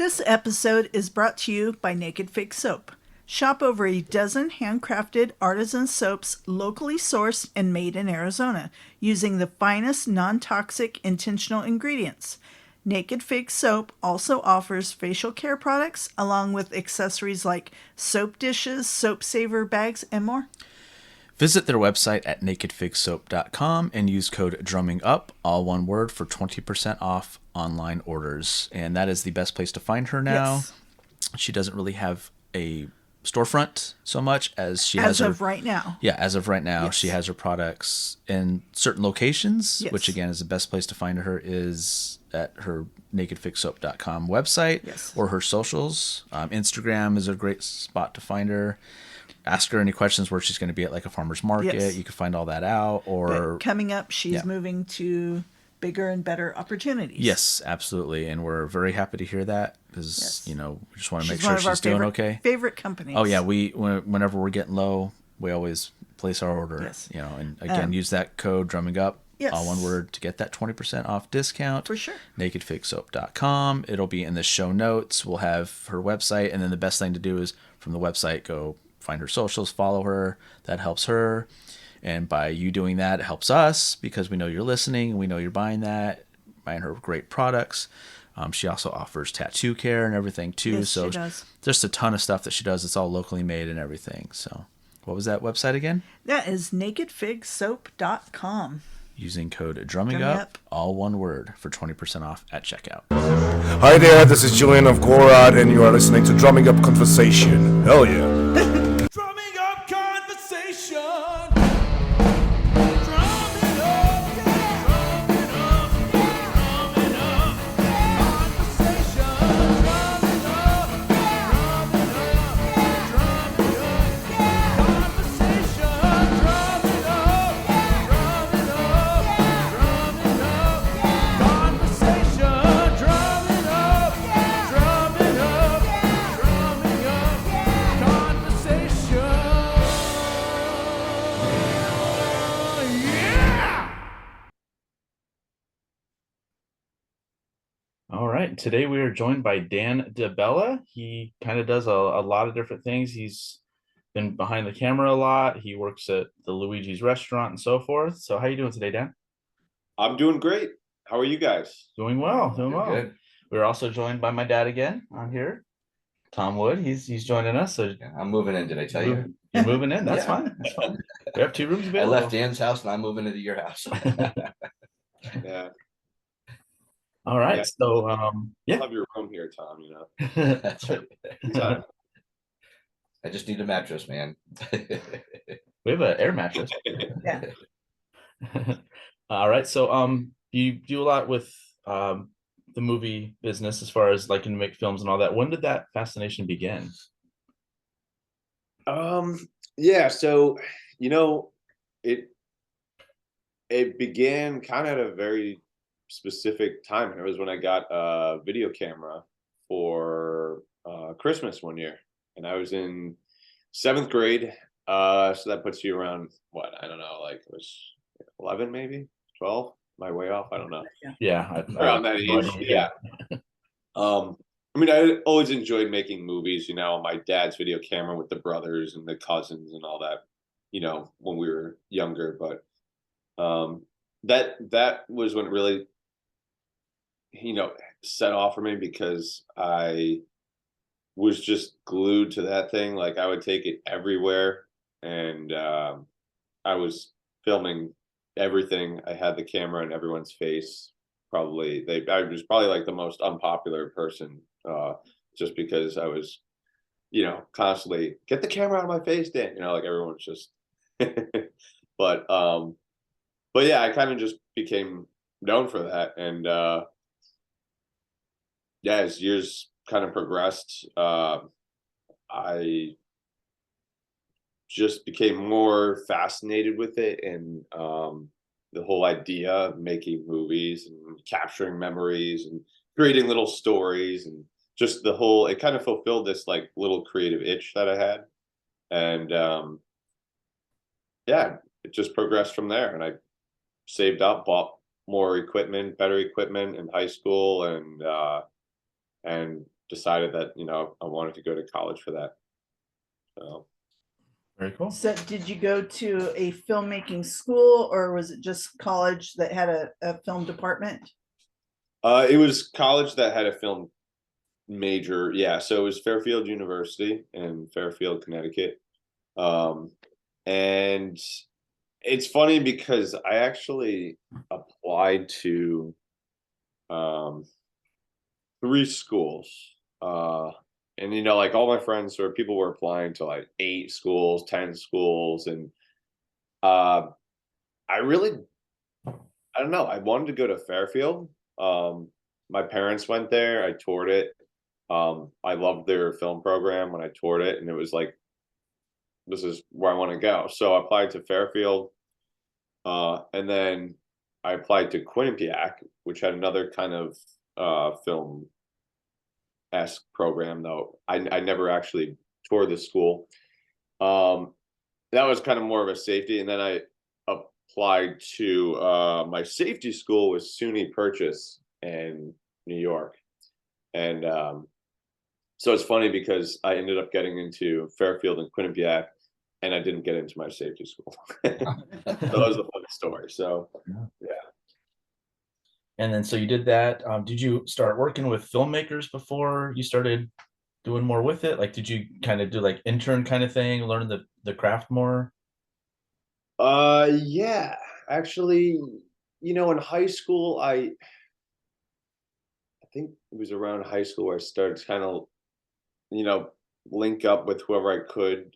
This episode is brought to you by Naked Fig Soap. Shop over a dozen handcrafted artisan soaps locally sourced and made in Arizona using the finest non-toxic intentional ingredients. Naked Fig Soap also offers facial care products along with accessories like soap dishes, soap saver bags, and more. Visit their website at nakedfigsoap.com and use code DRUMMINGUP, all one word, for 20% off online orders. And that is the best place to find her now. Yes. She doesn't really have a storefront so much as she has As of right now. Yeah, as of right now, Yes. she has her products in certain locations, Yes. which again is the best place to find her is at her nakedfigsoap.com website. Yes. Or her socials. Instagram is a great spot to find her. Ask her any questions where she's going to be at like a farmer's market. Yes. You can find all that out. Or But coming up, she's Yeah. moving to bigger and better opportunities. Yes, absolutely. And we're very happy to hear that because, Yes. we just want to She's make one sure of our she's doing favorite, okay. favorite companies. Oh, yeah. Whenever we're getting low, we always place our order. Yes. And again, use that code drumming up, Yes. all one word, to get that 20% off discount. For sure. nakedfigsoap.com. It'll be in the show notes. We'll have her website. And then the best thing to do is from the website, go find her socials, follow her. That helps her. And by you doing that, it helps us because we know you're listening and we know you're buying her great products. She also offers tattoo care and everything too. Yes, so she does. just a ton of stuff that she does. It's all locally made and everything. So what was that website again? That is nakedfigsoap.com. Using code drumming Drumming up, Up. all one word, for 20% off at checkout. Hi there, this is Julian of Gorad, and you are listening to Drumming Up Conversation. Hell yeah. Drumming up conversation. Drumming up, yeah. Drumming up, yeah. Drumming up, yeah. Conversation. Drumming up, yeah. Drumming up, yeah. Drumming up, yeah. Conversation. Drumming up, yeah. Drumming up, yeah. Drumming up, yeah. Conversation. Drumming up, yeah. Drumming up, yeah. Drumming up, yeah. Conversation. Yeah. All right. Today we are joined by Dan DiBella. He kind of does a lot of different things. He's been behind the camera a lot. He works at the Luigi's restaurant and so forth. So how you doing today, Dan? I'm doing great. How are you guys? Doing well. Doing well. Good. We're also joined by my dad again on here, Tom Wood. He's joining us. So Yeah, I'm moving in. Did I tell you? you're moving in. That's Yeah. fine. That's fine. We have 2 rooms I available. left Dan's house and I'm moving into your house. Yeah, All right. Yeah. So I yeah. love your room here, Tom. That's right. So, I just need a mattress, man. We have an air mattress. Yeah. All right. So you do a lot with the movie business as far as liking to make films and all that. When did that fascination begin? yeah. So it began kind of at a very specific time. It was when I got a video camera for Christmas one year, and I was in 7th grade. So that puts you around what? I don't know, like it was 11, maybe 12. Am I way off? I don't know. Yeah. Around that age. Yeah. I mean, I always enjoyed making movies, on my dad's video camera with the brothers and the cousins and all that, when we were younger. But that was when it really, set off for me because I was just glued to that thing. Like I would take it everywhere, and I was filming everything. I had the camera in everyone's face. I was probably like the most unpopular person, just because I was, constantly get the camera out of my face, Dan. Like everyone's just. but yeah, I kind of just became known for that, and yeah, as years kind of progressed, I just became more fascinated with it, and the whole idea of making movies and capturing memories and creating little stories, and just it kind of fulfilled this like little creative itch that I had. And yeah, it just progressed from there. And I saved up, bought more equipment, better equipment in high school, and decided that, I wanted to go to college for that. So Very cool. So did you go to a filmmaking school, or was it just college that had a film department? it was college that had a film major. Yeah, so it was Fairfield University in Fairfield, Connecticut. Um, and it's funny because I actually applied to um, 3 schools. And like all my friends or people were applying to like 8 schools, 10 schools, and uh, I really, I don't know. I wanted to go to Fairfield. Um, my parents went there. I toured it. I loved their film program when I toured it, and it was like, this is where I want to go. So I applied to Fairfield, and then I applied to Quinnipiac, which had another kind of film esque program. Though I never actually toured the school. Um, that was kind of more of a safety, and then I applied to my safety school was SUNY Purchase in New York, and so it's funny because I ended up getting into Fairfield and Quinnipiac, and I didn't get into my safety school. So that was the funny story. So yeah. And then so you did that. Did you start working with filmmakers before you started doing more with it? Like, did you kind of do like intern kind of thing, learn the craft more? Yeah, actually, in high school, I think it was around high school where I started to kind of, you know, link up with whoever I could,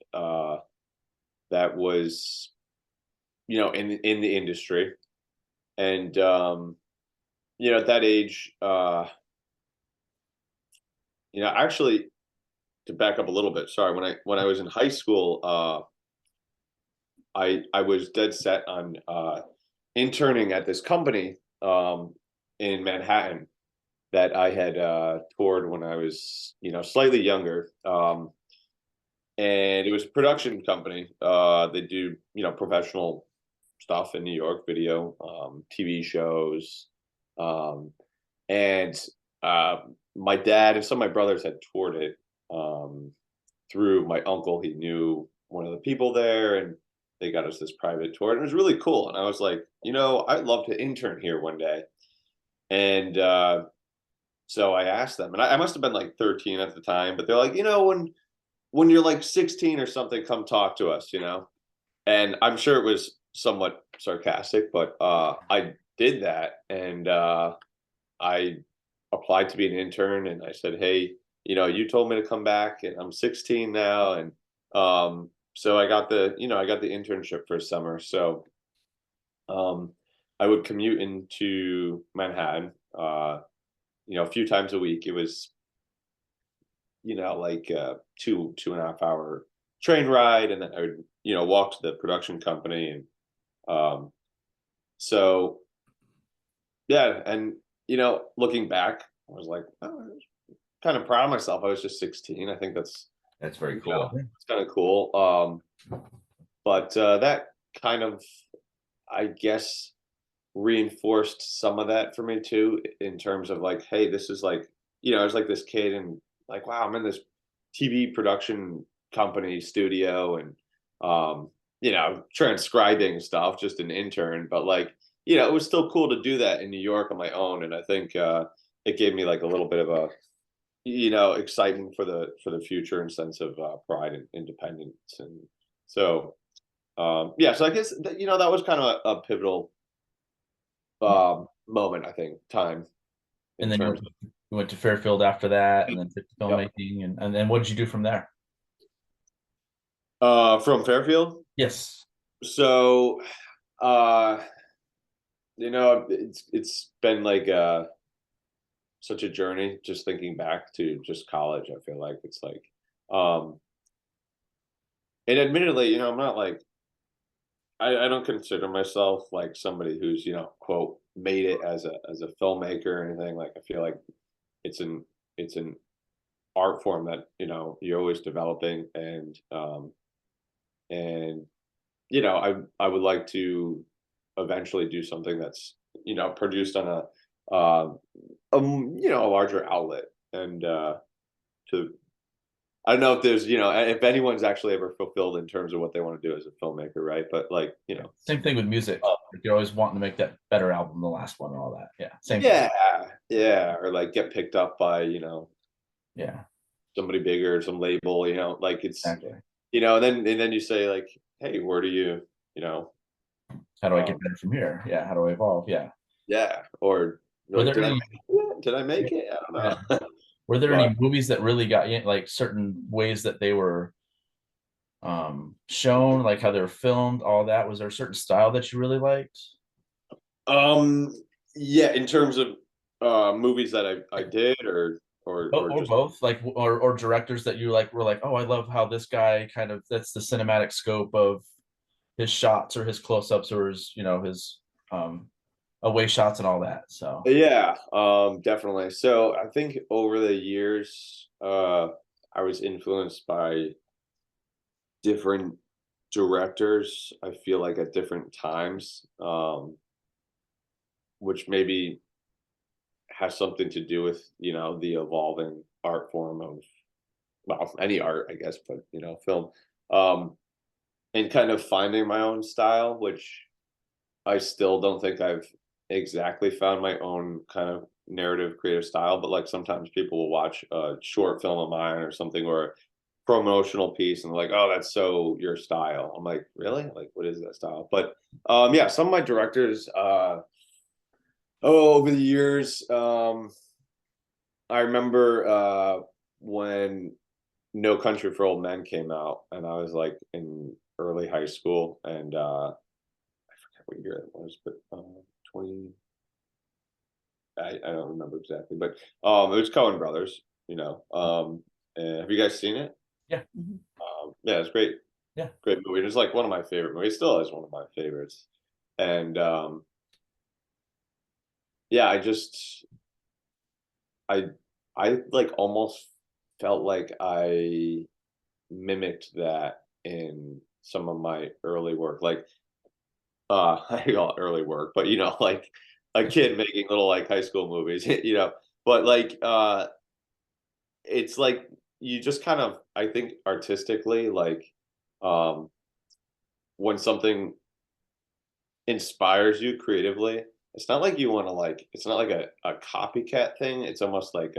that was, in the industry. And at that age, actually, to back up a little bit, sorry, when I was in high school, I was dead set on interning at this company in Manhattan that I had toured when I was, slightly younger. And it was a production company. They do, professional stuff in New York, video, TV shows, um, and my dad and some of my brothers had toured it through my uncle. He knew one of the people there, and they got us this private tour, and it was really cool. And I was like, I'd love to intern here one day. And so I asked them, and I must have been like 13 at the time, but they're like, when you're like 16 or something, come talk to us, And I'm sure it was somewhat sarcastic, but I did that, and I applied to be an intern, and I said, hey, you told me to come back, and I'm 16 now, and so I got the internship for a summer. So I would commute into Manhattan, a few times a week. It was, like a 2.5 hour train ride, and then I would, walk to the production company. And so yeah, and looking back, I was like, oh, I was kind of proud of myself. I was just 16. I think that's very cool. it's kind of cool. But that kind of, I guess, reinforced some of that for me too, in terms of like, hey, this is like, I was like this kid, and like, wow, I'm in this TV production company studio, and transcribing stuff, just an intern, but like, it was still cool to do that in New York on my own. And I think it gave me like a little bit of a, excitement for the future, and sense of pride and independence. And so yeah, so I guess that, that was kind of a pivotal moment, I think, time in And then terms you went to Fairfield after that, and then took to Yep. filmmaking, and then what did you do from there? From Fairfield. Yes. So it's been like such a journey, just thinking back to just college. I feel like it's like and admittedly, I'm not like, I don't consider myself like somebody who's, quote, made it as a filmmaker or anything. Like, I feel like it's an art form that, you're always developing. And I would like to eventually do something that's, produced on a larger outlet. And to. I don't know if there's, if anyone's actually ever fulfilled in terms of what they want to do as a filmmaker, right? But like, Same thing with music. You're always wanting to make that better album than the last one and all that. Yeah. Same thing. yeah, or like get picked up by, Yeah. somebody bigger, some label, like it's, Exactly. and then you say like, hey, where do you, How do I get better from here? Yeah. How do I evolve? Yeah. yeah, or Were like, there any? did I make it? I don't Yeah. know. Were there But, any movies that really got you, like certain ways that they were shown, like how they were filmed, all that? Was there a certain style that you really liked? yeah, in terms of movies that I did, or Or just. both, like, or directors that you like were like, oh, I love how this guy kind of, that's the cinematic scope of his shots or his close-ups or his, his away shots and all that. So Yeah, definitely. So I think over the years, I was influenced by different directors. I feel like at different times, which maybe has something to do with the evolving art form of, well, any art, I guess, but film, um, and kind of finding my own style, which I still don't think I've exactly found my own kind of narrative creative style, but like sometimes people will watch a short film of mine or something, or a promotional piece, and they're like, oh, that's so your style. I'm like, really? Like, what is that style? But yeah, some of my directors, over the years, I remember when No Country for Old Men came out, and I was like in early high school, and what year it was, but 20. I don't remember exactly, but it was Coen Brothers. And have you guys seen it? yeah. Yeah, it's great. Yeah. Great movie. It's like one of my favorite movies. It still is one of my favorites. And yeah, I I like almost felt like I mimicked that in some of my early work. Like I call it early work, but like a kid making little like high school movies, but like it's like you just kind of, I think, artistically, like um when something inspires you creatively, it's not like you want to, like, it's not like a copycat thing. It's almost like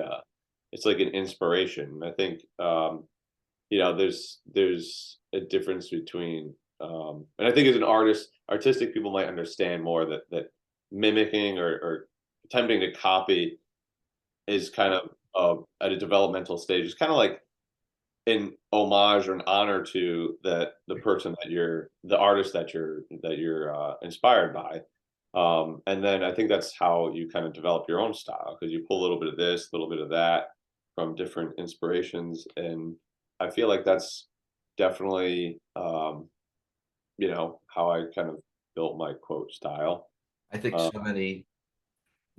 it's like an inspiration. I think there's a difference between and I think as an artist, artistic people might understand more that mimicking or attempting to copy is kind of at a developmental stage. It's kind of like an homage or an honor to the person the artist that you're inspired by. And then I think that's how you kind of develop your own style, because you pull a little bit of this, a little bit of that from different inspirations. And I feel like that's definitely how I kind of built my quote style. I think Uh, so many,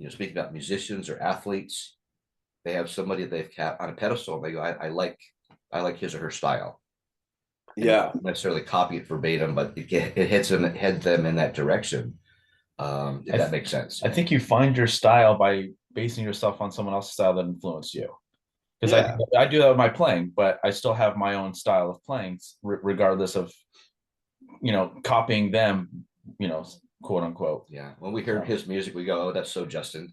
speaking about musicians or athletes, they have somebody that they've kept on a pedestal. And they go, I like his or her style. And they yeah. don't necessarily copy it verbatim, but it heads them in that direction. If that makes sense. I think you find your style by basing yourself on someone else's style that influenced you. Because Yeah. I do that with my playing, but I still have my own style of playing, regardless of copying them, quote unquote. Yeah. When we hear his music, we go, oh, that's so Justin.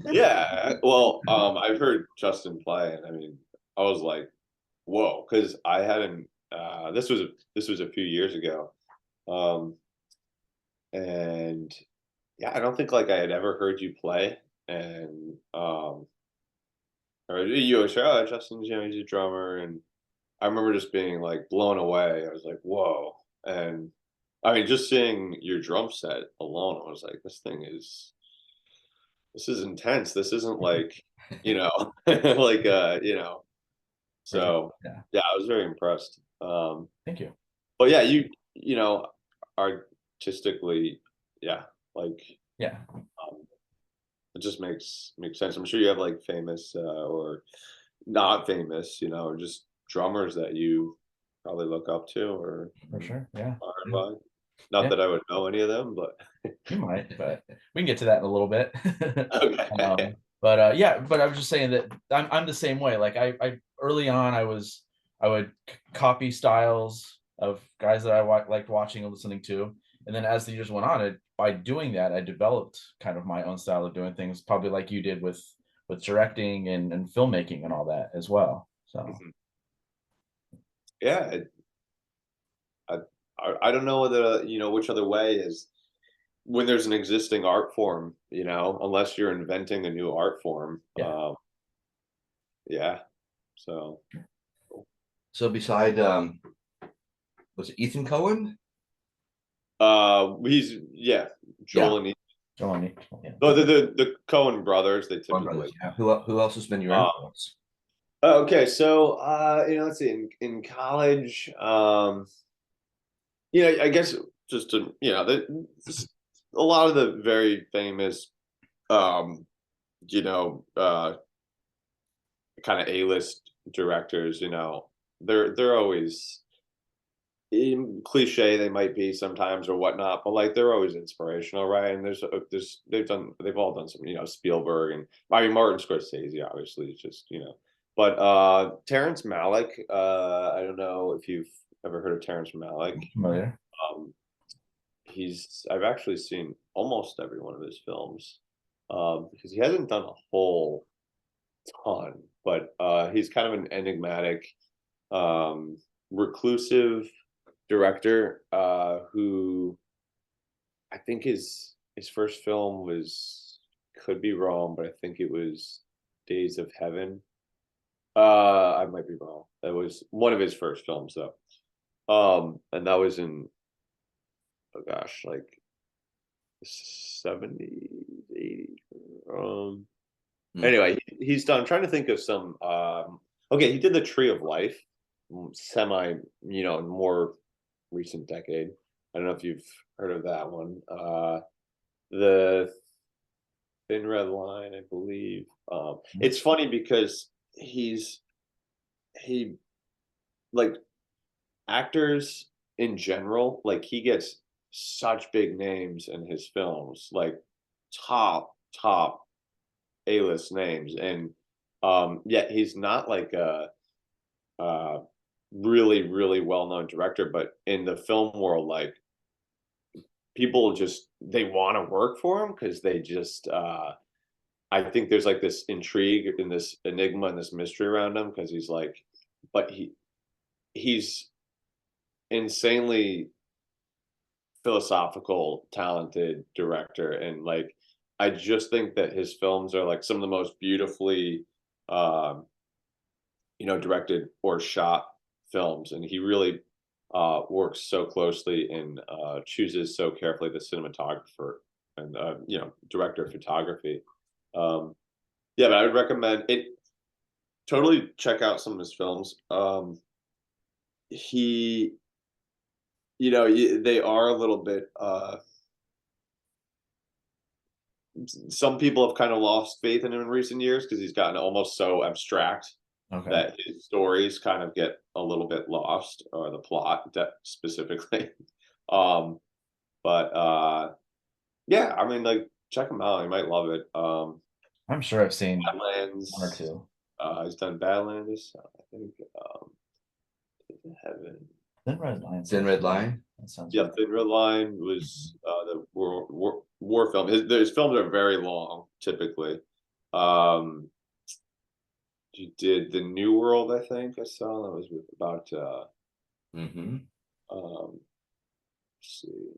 Yeah. Well, I've heard Justin play, and I mean, I was like, whoa, because I hadn't. This was a few years ago, and yeah, I don't think like I had ever heard you play, and or you always say, oh, Justin's, he's a drummer, and I remember just being like blown away. I was like, whoa, and I mean, just seeing your drum set alone, I was like, this is intense. This isn't like, like Right. so Yeah. yeah, I was very impressed. Thank you. But yeah, artistically, yeah, like Yeah. it just makes sense. I'm sure you have like famous or not famous, or just drummers that you probably look up to or For sure. Yeah. inspired by. Not Yeah. that I would know any of them, but You might, but we can get to that in a little bit. okay. But yeah, but I was just saying that I'm the same way. Like I early on I would copy styles of guys that I liked watching and listening to, and then as the years went on, by doing that, I developed kind of my own style of doing things, probably like you did with directing and filmmaking and all that as well. So Mhm. Yeah, I I don't know whether which other way is when there's an existing art form, unless you're inventing a new art form. yeah. Yeah. So So beside was it Ethan Cohen? he's yeah, Yeah. Joel and Johnny, yeah. the Cohen brothers, they Coen Brothers. typically Yeah. Who else has been your uh, influence? okay, so let's see, in college, I guess just to a lot of the very famous um, you know, kind of A-list directors, they're always cliche, they might be sometimes or whatnot, but like they're always inspirational, right? And there's they've all done some, Spielberg, and I mean Martin Scorsese obviously is just, but Terrence Malick, I don't know if you've ever heard of Terrence Malick. Familiar. um I've actually seen almost every one of his films, because he hasn't done a whole ton, but he's kind of an enigmatic, um, reclusive director, who I think his first film was, could be wrong, but I think it was Days of Heaven. I might be wrong. That was one of his first films though. And that was in, oh gosh, like 70s, 80s. Um Hmm. Anyway, he's done. I'm trying to think of some. Okay, he did the Tree of Life, semi, more recent decade. I don't know if you've heard of that one. The Thin Red Line, I believe. It's funny because he like actors in general. Like he gets such big names in his films, like top A-list names, and yet he's not like a uh really really well-known director, but in the film world, like people just they want to work for him because they just I think there's like this intrigue and this enigma and this mystery around him, because he's like, but he's insanely philosophical, talented director, and like I just think that his films are like some of the most beautifully um directed or shot films, and he really works so closely and chooses so carefully the cinematographer and director of photography. Um, yeah, but I would recommend it. Totally check out some of his films. He, they are a little bit. Some people have kind of lost faith in him in recent years because he's gotten almost so abstract Okay. that his stories kind of get a little bit lost, or the plot specifically. um but yeah, I mean, like, check him out, you might love it. I'm sure I've seen Badlands, one or two. he's done Badlands, I think. Heaven. Thin Red Line. Thin Red Line. That sounds Yeah, right. Thin Red Line was the war film. His films are very long typically. um he did The New World, I think I saw. That was about Mm-hmm. let's see.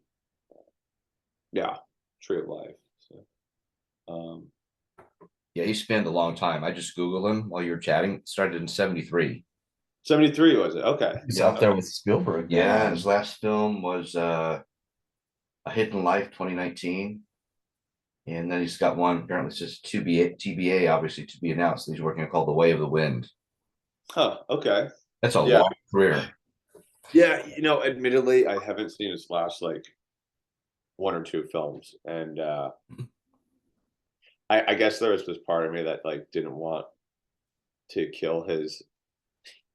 Yeah, Tree of Life. So, um, Yeah, he spanned a long time. I just Googled him while you were chatting. Started in 73. 73 was it? Okay. He's Yeah. up there with Spielberg. then. Yeah, his last film was A Hidden Life 2019. And then he's got one, apparently it's just TBA, obviously to be announced. He's working on called The Way of the Wind. Huh. Okay. That's a Yeah. long career. Yeah. Admittedly, I haven't seen his last like one or two films, and I guess there was this part of me that like didn't want to kill his,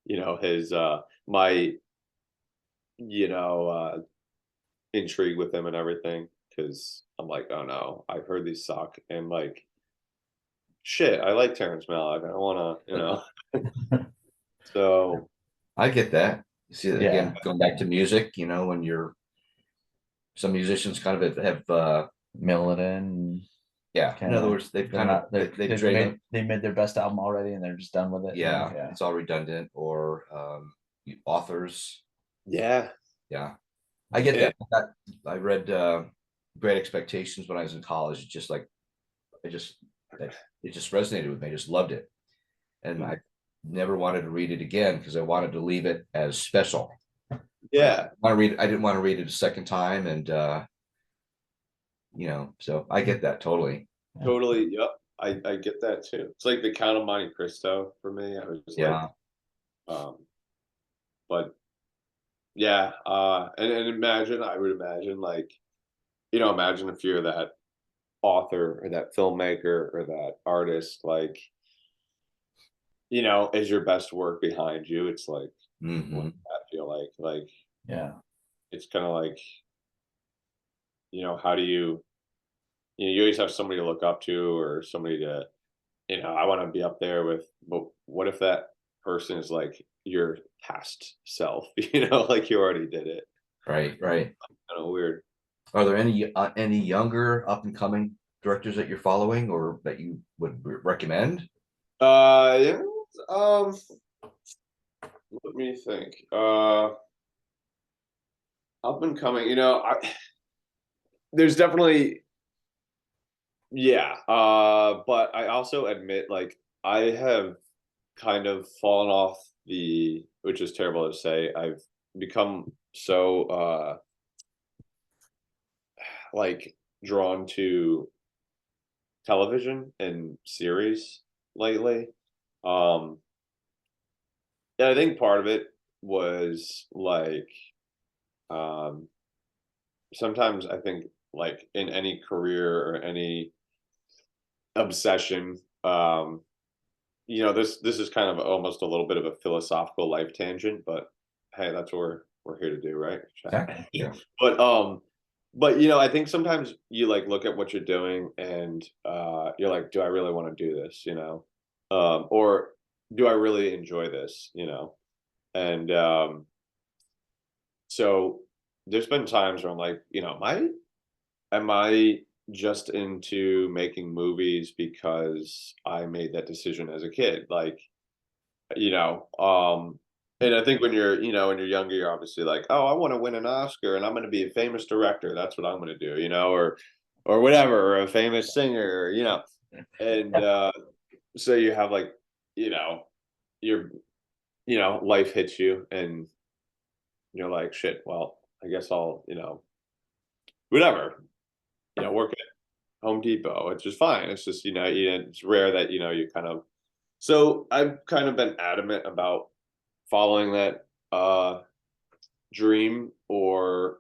his my intrigue with him and everything, because I'm like, oh no, I've heard these suck, and like shit, I like Terrence Malick. I want to, so I get that. You see that Yeah. again, going back to music, when some musicians kind of have Mill it in. yeah, in Kinda- other words, they've They're kind not, of they're, they've they've trained made, they made their best album already and they're just done with it. yeah, Yeah. it's all redundant or authors. yeah, Yeah. I get Yeah. that. I read Great Expectations when I was in college. It's just like it just resonated with me. I just loved it. And I never wanted to read it again because I wanted to leave it as special. yeah, I didn't want to read it a second time. And so I get that totally. totally. Yep. I get that too. It's like the Count of Monte Cristo for me. I was just Yeah. like, but yeah, and I would imagine like, imagine if you're that author or that filmmaker or that artist, like, as your best work behind you, it's like, what Mhm. does that feel like? Like, Yeah. it's kind of like, how do you always have somebody to look up to or somebody to, I want to be up there with, but what if that person is like your past self, like you already did it. Right. Kind of weird. Are there any younger up and coming directors that you're following or that you would recommend? Yeah, let me think. Up and coming, there's definitely, yeah, but I also admit, like, I have kind of fallen off which is terrible to say. I've become so like drawn to television and series lately. Um, yeah, I think part of it was like, um, sometimes I think like in any career or any obsession, this is kind of almost a little bit of a philosophical life tangent, but hey, that's what we're here to do, right? Exactly. Yeah. But I think sometimes you like look at what you're doing and you're like, do I really want to do this? Or do I really enjoy this? And so there's been times where I'm like, am I just into making movies because I made that decision as a kid? Like, you know, um, and I think when you're younger, you're obviously like, oh, I want to win an Oscar and I'm going to be a famous director. That's what I'm going to do, or whatever, or a famous singer, and so you have like, you know, your, life hits you and you're like, shit, well, I guess I'll, whatever, work at Home Depot, which is fine. It's just, it's rare that, you kind of, so I've kind of been adamant about following that dream or,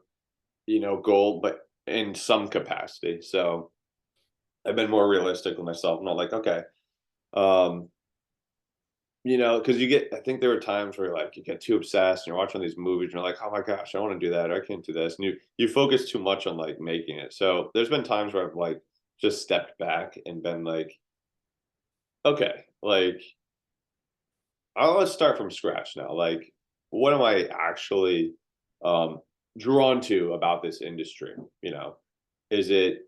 goal, but in some capacity. So I've been more realistic with myself. I'm not like, okay, um, because I think there were times where like you get too obsessed and you're watching these movies and you're like, oh my gosh, I want to do that. I can't do this. And you focus too much on like making it. So there's been times where I've like just stepped back and been like, okay, like, let's start from scratch now. Like, what am I actually um, drawn to about this industry? Is it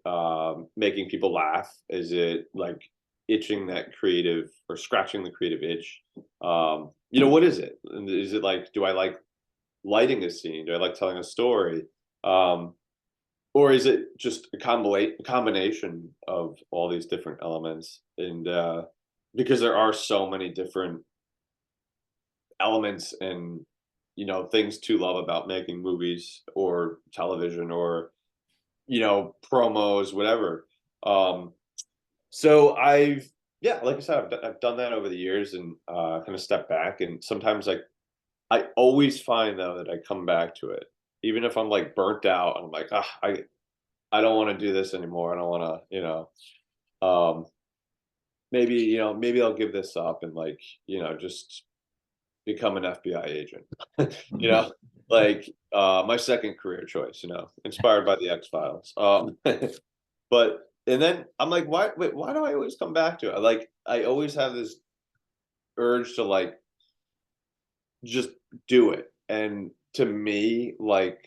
making people laugh? Is it like itching that creative or scratching the creative itch? What is it? And is it like, do I like lighting a scene? Do I like telling a story? Or is it just a combination of all these different elements? And because there are so many different elements and things to love about making movies or television or promos, whatever. So like I said, I've done that over the years and kind of step back. And sometimes like I always find though that I come back to it, even if I'm like burnt out and I'm like, I don't want to do this anymore. I don't want to, maybe I'll give this up and like, just become an FBI agent, like my second career choice, inspired by the X-Files. But and then I'm like, why? Wait, why do I always come back to it? Like, I always have this urge to like just do it, and to me, like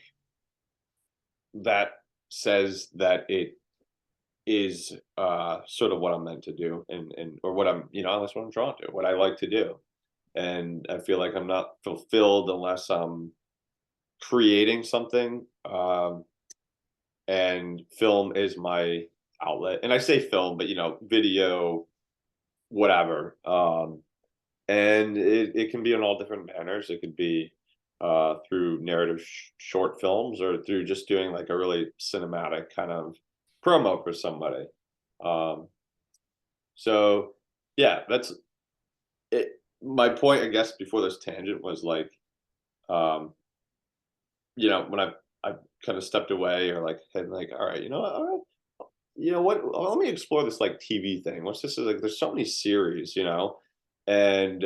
that says that it is sort of what I'm meant to do, and or what I'm, that's what I'm drawn to, what I like to do, and I feel like I'm not fulfilled unless I'm creating something. And film is my outlet, and I say film, but video, whatever. And it can be in all different manners. It could be through narrative short films, or through just doing like a really cinematic kind of promo for somebody. Um, so yeah, that's it. My point, I guess, before this tangent was like, um, when I kind of stepped away, or like had like, all right, all right, what? Let me explore this like TV thing. What's this? Like, there's so many series, and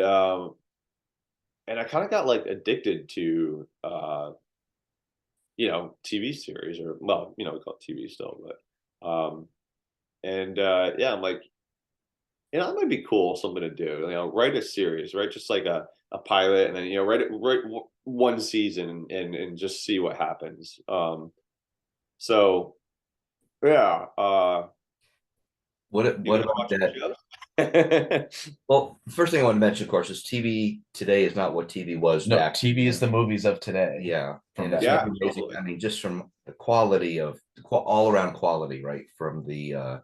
I kind of got like addicted to TV series, or well, we call it TV still, but and yeah, I'm like, that might be cool, something to do. Write a series, right? Just like a pilot, and then write one season, and just see what happens. So yeah, you What gonna about watch that? the shows? Well, the first thing I want to mention, of course, is TV today is not what TV was No, back. TV is the movies of today. Yeah, From and that. it's Yeah, pretty amazing. totally. I mean, just from the quality of all around quality, right? From the uh,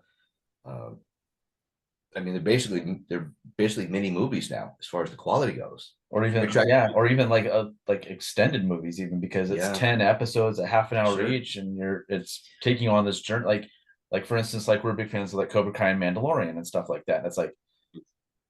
I mean, they're basically mini movies now as far as the quality goes. Or even Which I- or even like extended movies, even, because it's Yeah. 10 episodes at half an hour Sure. each, and it's taking you on this journey. Like for instance, like we're big fans of like Cobra Kai and Mandalorian and stuff like that. It's like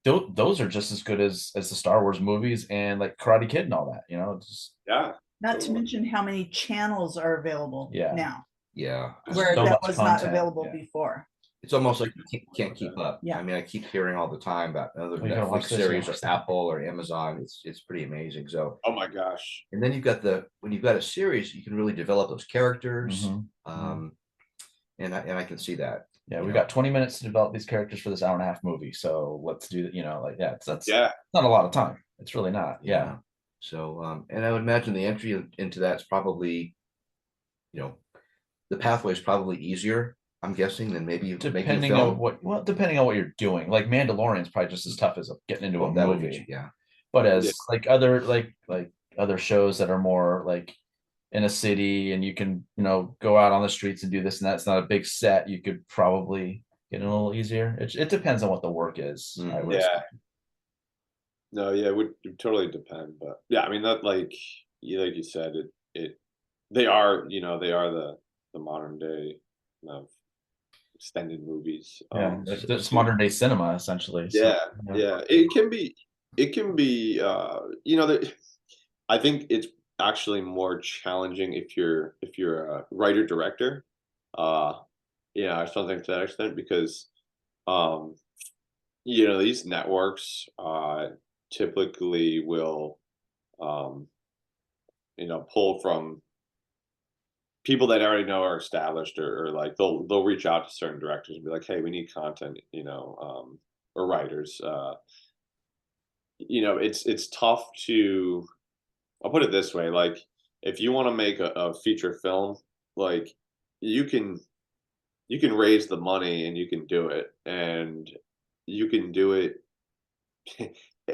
those are just as good as the Star Wars movies and like Karate Kid and all that. It's just, Yeah, Not to totally. mention how many channels are available Yeah. now, Yeah, where so that much was not content, available yeah. before. it's almost like you can't keep up. Yeah. I mean, I keep hearing all the time about other Oh, you gotta watch Netflix this, series yeah. or Apple or Amazon. It's pretty amazing. So, Oh my gosh. and then when you've got a series, you can really develop those characters. Mhm. And I can see that. Yeah, you we know. got 20 minutes to develop these characters for this hour and a half movie. So let's do that. Like, yeah, that's Yeah. not a lot of time. It's really not. Yeah. So, and I would imagine the entry into that's probably, the pathway is probably easier, I'm guessing, than maybe making a Depending film. on what you're doing. Like Mandalorian's probably just as tough as getting into Well, a that would movie. be, yeah. But as Yeah. like other other shows that are more like in a city, and you can go out on the streets and do this and that, it's not a big set, you could probably get it a little easier. It depends on what the work is. I would Yeah. assume. No, yeah, it would totally depend, but yeah, I mean that, like you said, they are, the modern day of extended movies. Yeah, it's modern day cinema essentially. So, Yeah, yeah, it can be, I think it's actually more challenging if you're a writer director, uh, or something to that extent, because um, these networks typically will um, pull from people that I already know are established, or like they'll reach out to certain directors and be like, hey, we need content, or writers. It's tough to, I'll put it this way, like if you want to make a feature film, like you can raise the money and you can do it, and you can do it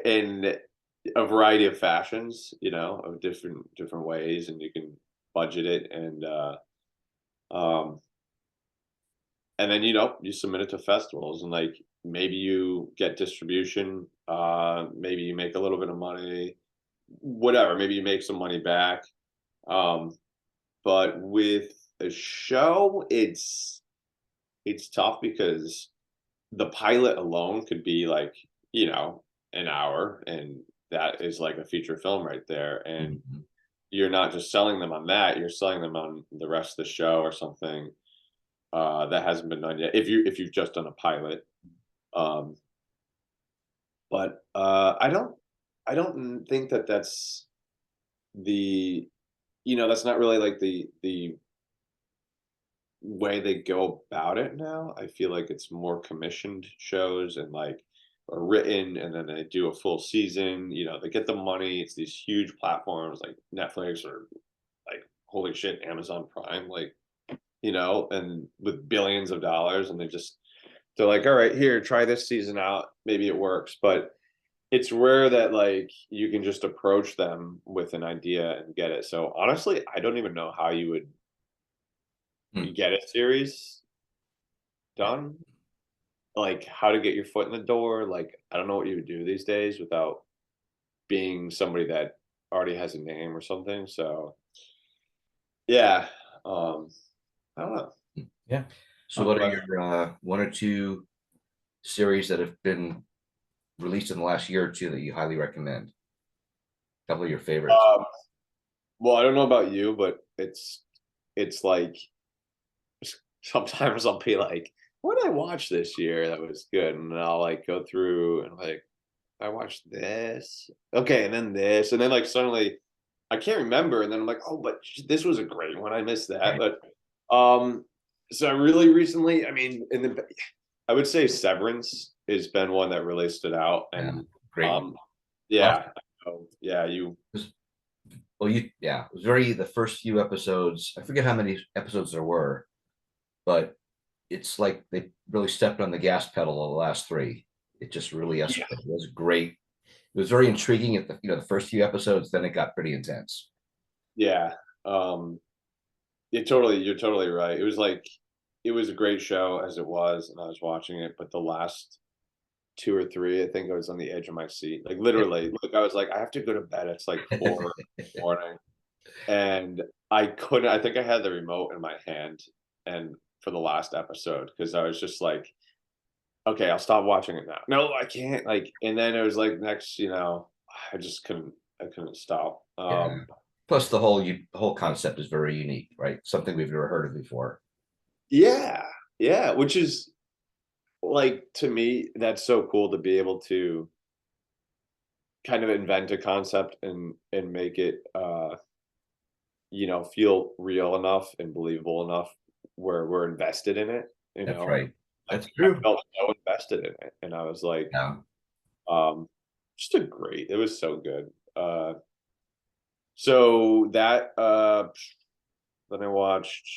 in a variety of fashions, of different ways, and you can budget it, um and then you submit it to festivals, and like maybe you get distribution, maybe you make a little bit of money, whatever, maybe you make some money back. um but with a show, it's tough, because the pilot alone could be like, an hour, and that is like a feature film right there, and Mhm. you're not just selling them on that, you're selling them on the rest of the show, or something that hasn't been done yet, if you've just done a pilot. um but I don't think that that's the that's not really like the way they go about it now. I feel like it's more commissioned shows and like are written and then they do a full season. You know, they get the money. It's these huge platforms like Netflix or like holy shit, Amazon Prime, like, you know, and with billions of dollars, and they're like, all right, here, try this season out. Maybe it works. But it's rare that like you can just approach them with an idea and get it. So honestly, I don't even know how you would get a series done. Like how to get your foot in the door. Like I don't know what you would do these days without being somebody that already has a name or something. So yeah, I don't know. Yeah. So what are your one or two series that have been released in the last year or two that you highly recommend? A couple of your favorites. Well, I don't know about you, but it's like sometimes I'll be like, what did I watch this year that was good? And then I'll like go through and like I watched this. Okay, and then this, and then like suddenly I can't remember, and then I'm like, oh, but this was a great one. I missed that. Right. But so I really recently, I mean, I would say Severance has been one that really stood out. Yeah, And great one. yeah, yeah, you Well, yeah, it was very the first few episodes. I forget how many episodes there were, but it's like they really stepped on the gas pedal of the last three. It just really escalated. It was great. It was very intriguing at the first few episodes. Then it got pretty intense. yeah. You're totally right. It was a great show as it was, and I was watching it, but the last two or three, I think I was on the edge of my seat. Like literally, like I was like, I have to go to bed. It's like 4 in the morning. And I couldn't, I think I had the remote in my hand and for the last episode, because I was just like, okay, I'll stop watching it now. No, I can't. Like, and then it was like next, you know, I couldn't stop. Yeah. Plus, the whole concept is very unique, right? Something we've never heard of before. Yeah, yeah, which is like to me, that's so cool to be able to kind of invent a concept and make it you know, feel real enough and believable enough where we're invested in it, you That's know. right. Like, That's I true. felt so invested in it, and I was like, Yeah. um, just a great. It was so good. So that then I watched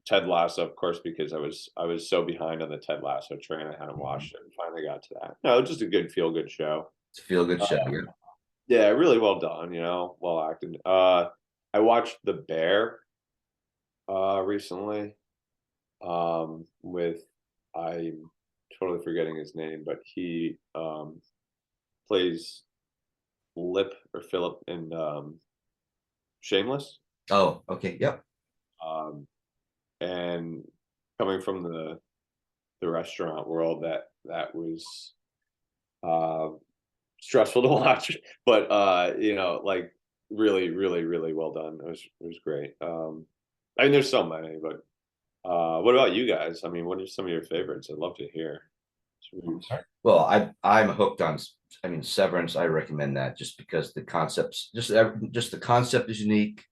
Ted Lasso, of course, because I was so behind on the Ted Lasso train. I hadn't watched it, and finally got to that. No, just a good feel good show. It's a feel good show. Yeah. Yeah, really well done. You know, well acted. I watched The Bear recently with I'm totally forgetting his name, but he plays Lip or Philip in Shameless. Oh, okay. Yep. Um, and coming from the restaurant world, that was uh, stressful to watch, but you know, like really well done. It was great. I mean, there's so many, but what about you guys? I mean, what are some of your favorites? I'd love to hear. Well, I'm hooked on. I mean, Severance. I recommend that just because the concepts, just the concept is unique.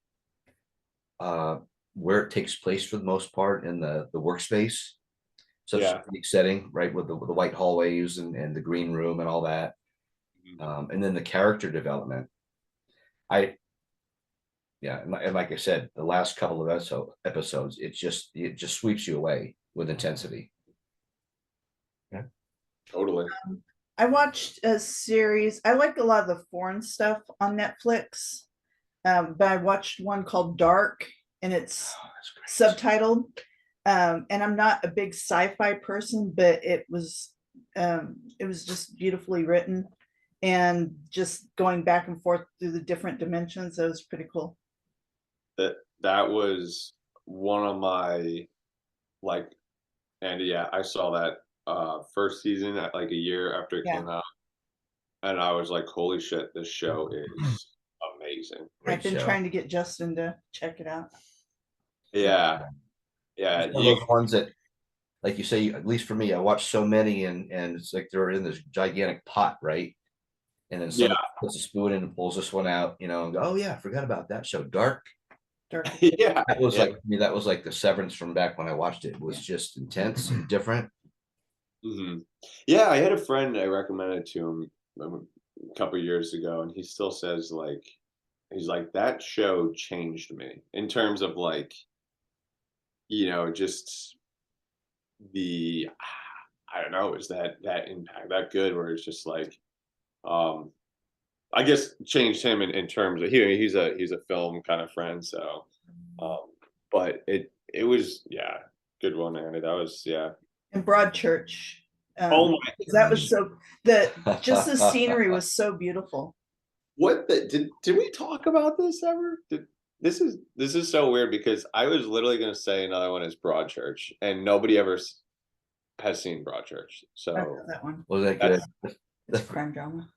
Where it takes place for the most part in the workspace, such Yeah. a unique setting, right, with the white hallways and the green room and all that, and then the character development. Yeah, and like I said, the last couple of episodes, it just sweeps you away with intensity. Yeah, Totally. I watched a series. I like a lot of the foreign stuff on Netflix, but I watched one called Dark, and it's subtitled. And I'm not a big sci-fi person, but it was just beautifully written, and just going back and forth through the different dimensions. That was pretty cool. That was one of my like, and yeah, I saw that first season at like a year after it came out, and I was like, holy shit, this show is amazing. I've been trying to get Justin to check it out. Yeah, yeah. One of those ones that, like you say, at least for me, I watch so many, and it's like they're in this gigantic pot, right? And then someone puts a spoon in and pulls this one out, you know, and go, oh yeah, I forgot about that show, Dark. Dark. Yeah. That was Yeah. like, to me, that was like the Severance from back when I watched it. It was just intense and different. Yeah, I had a friend I recommended to him a couple years ago, and he still says like he's like that show changed me in terms of like just the I don't know, is that impact that good where it's just like um I guess changed him in terms of he's a film kind of friend, so but it was good one, Andy. That was And Broadchurch. oh my That was so just the scenery was so beautiful. what the did we talk about this ever? This is so weird because I was literally going to say another one is Broadchurch, and nobody ever has seen Broadchurch. I So know that one. Was that good? It's a crime drama.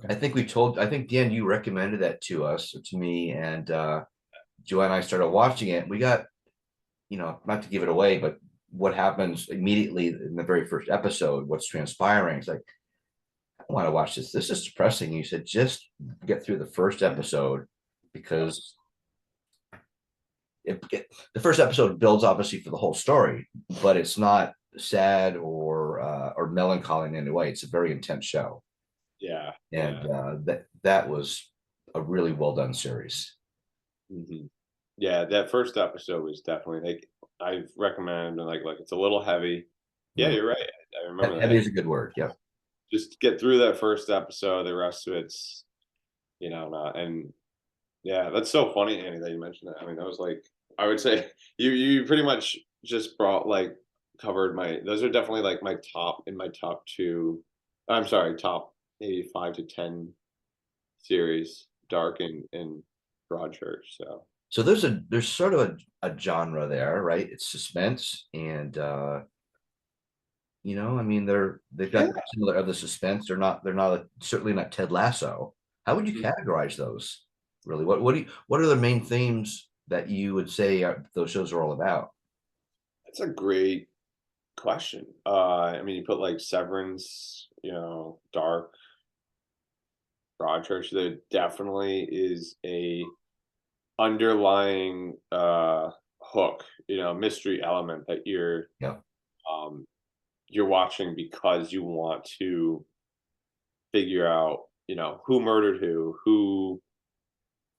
I think Dan, you recommended that to us, or to me, and Joanne and I started watching it. We got, not to give it away, but what happens immediately in the very first episode, what's transpiring. It's like, I want to watch this. This is depressing. You said just get through the first episode because the first episode builds obviously for the whole story, but it's not sad or melancholy in any way. It's a very intense show, yeah, and that was a really well done series. hmm yeah. That first episode was definitely like I've recommended like it's a little heavy. Yeah, you're right. I remember Heavy that. is a good word. Yeah. Just get through that first episode. The rest of it's not. And yeah, that's so funny, Annie, that you mentioned that. I mean, that was like I would say you pretty much just brought like covered my those are definitely like my top two. I'm sorry, top maybe 5 to 10 series, Dark and Broadchurch. So there's sort of a genre there, right? It's suspense and I mean they've got similar other suspense. They're not certainly not Ted Lasso. How would you categorize those? Really? What are the main themes that you would say those shows are all about? That's a great question. I mean, you put like Severance, Dark, Broadchurch. There definitely is a underlying hook, mystery element that Yeah. you're watching because you want to figure out, who murdered who.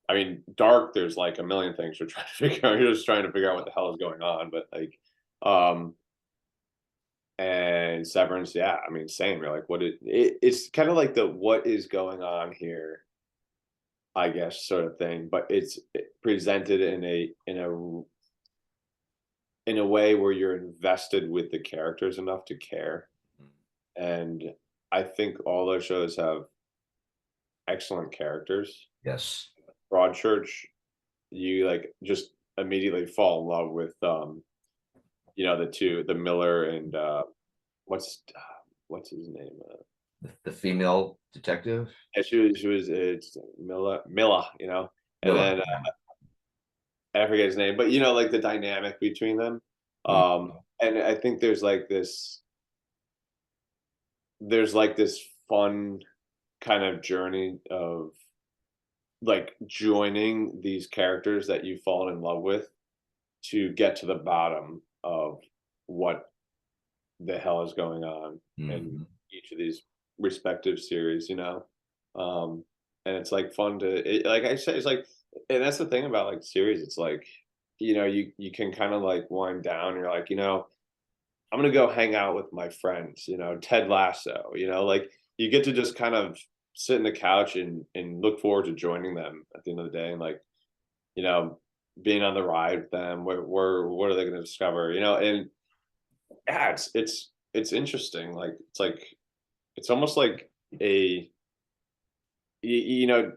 I mean, Dark, there's like a million things you're trying to figure out. You're just trying to figure out what the hell is going on. But like, and Severance, yeah, I mean, same. You're like, it's kind of like the what is going on here, I guess, sort of thing. But it's presented in a way where you're invested with the characters enough to care. And I think all those shows have excellent characters. Yes. Broadchurch, you like just immediately fall in love with the Miller and what's his name? The female detective. Yeah, she was it's Milla, and then I forget his name, but like the dynamic between them. And I think there's like this fun kind of journey of like joining these characters that you've fallen in love with to get to the bottom of what the hell is going on in each of these respective series, and it's like fun like I say, it's like, and that's the thing about like series. It's like, you can kind of like wind down. You're like, I'm going to go hang out with my friends, Ted Lasso, like you get to just kind of sit in the couch and look forward to joining them at the end of the day. And like, being on the ride with them, what are they going to discover, and yeah, it's interesting. Like, it's almost like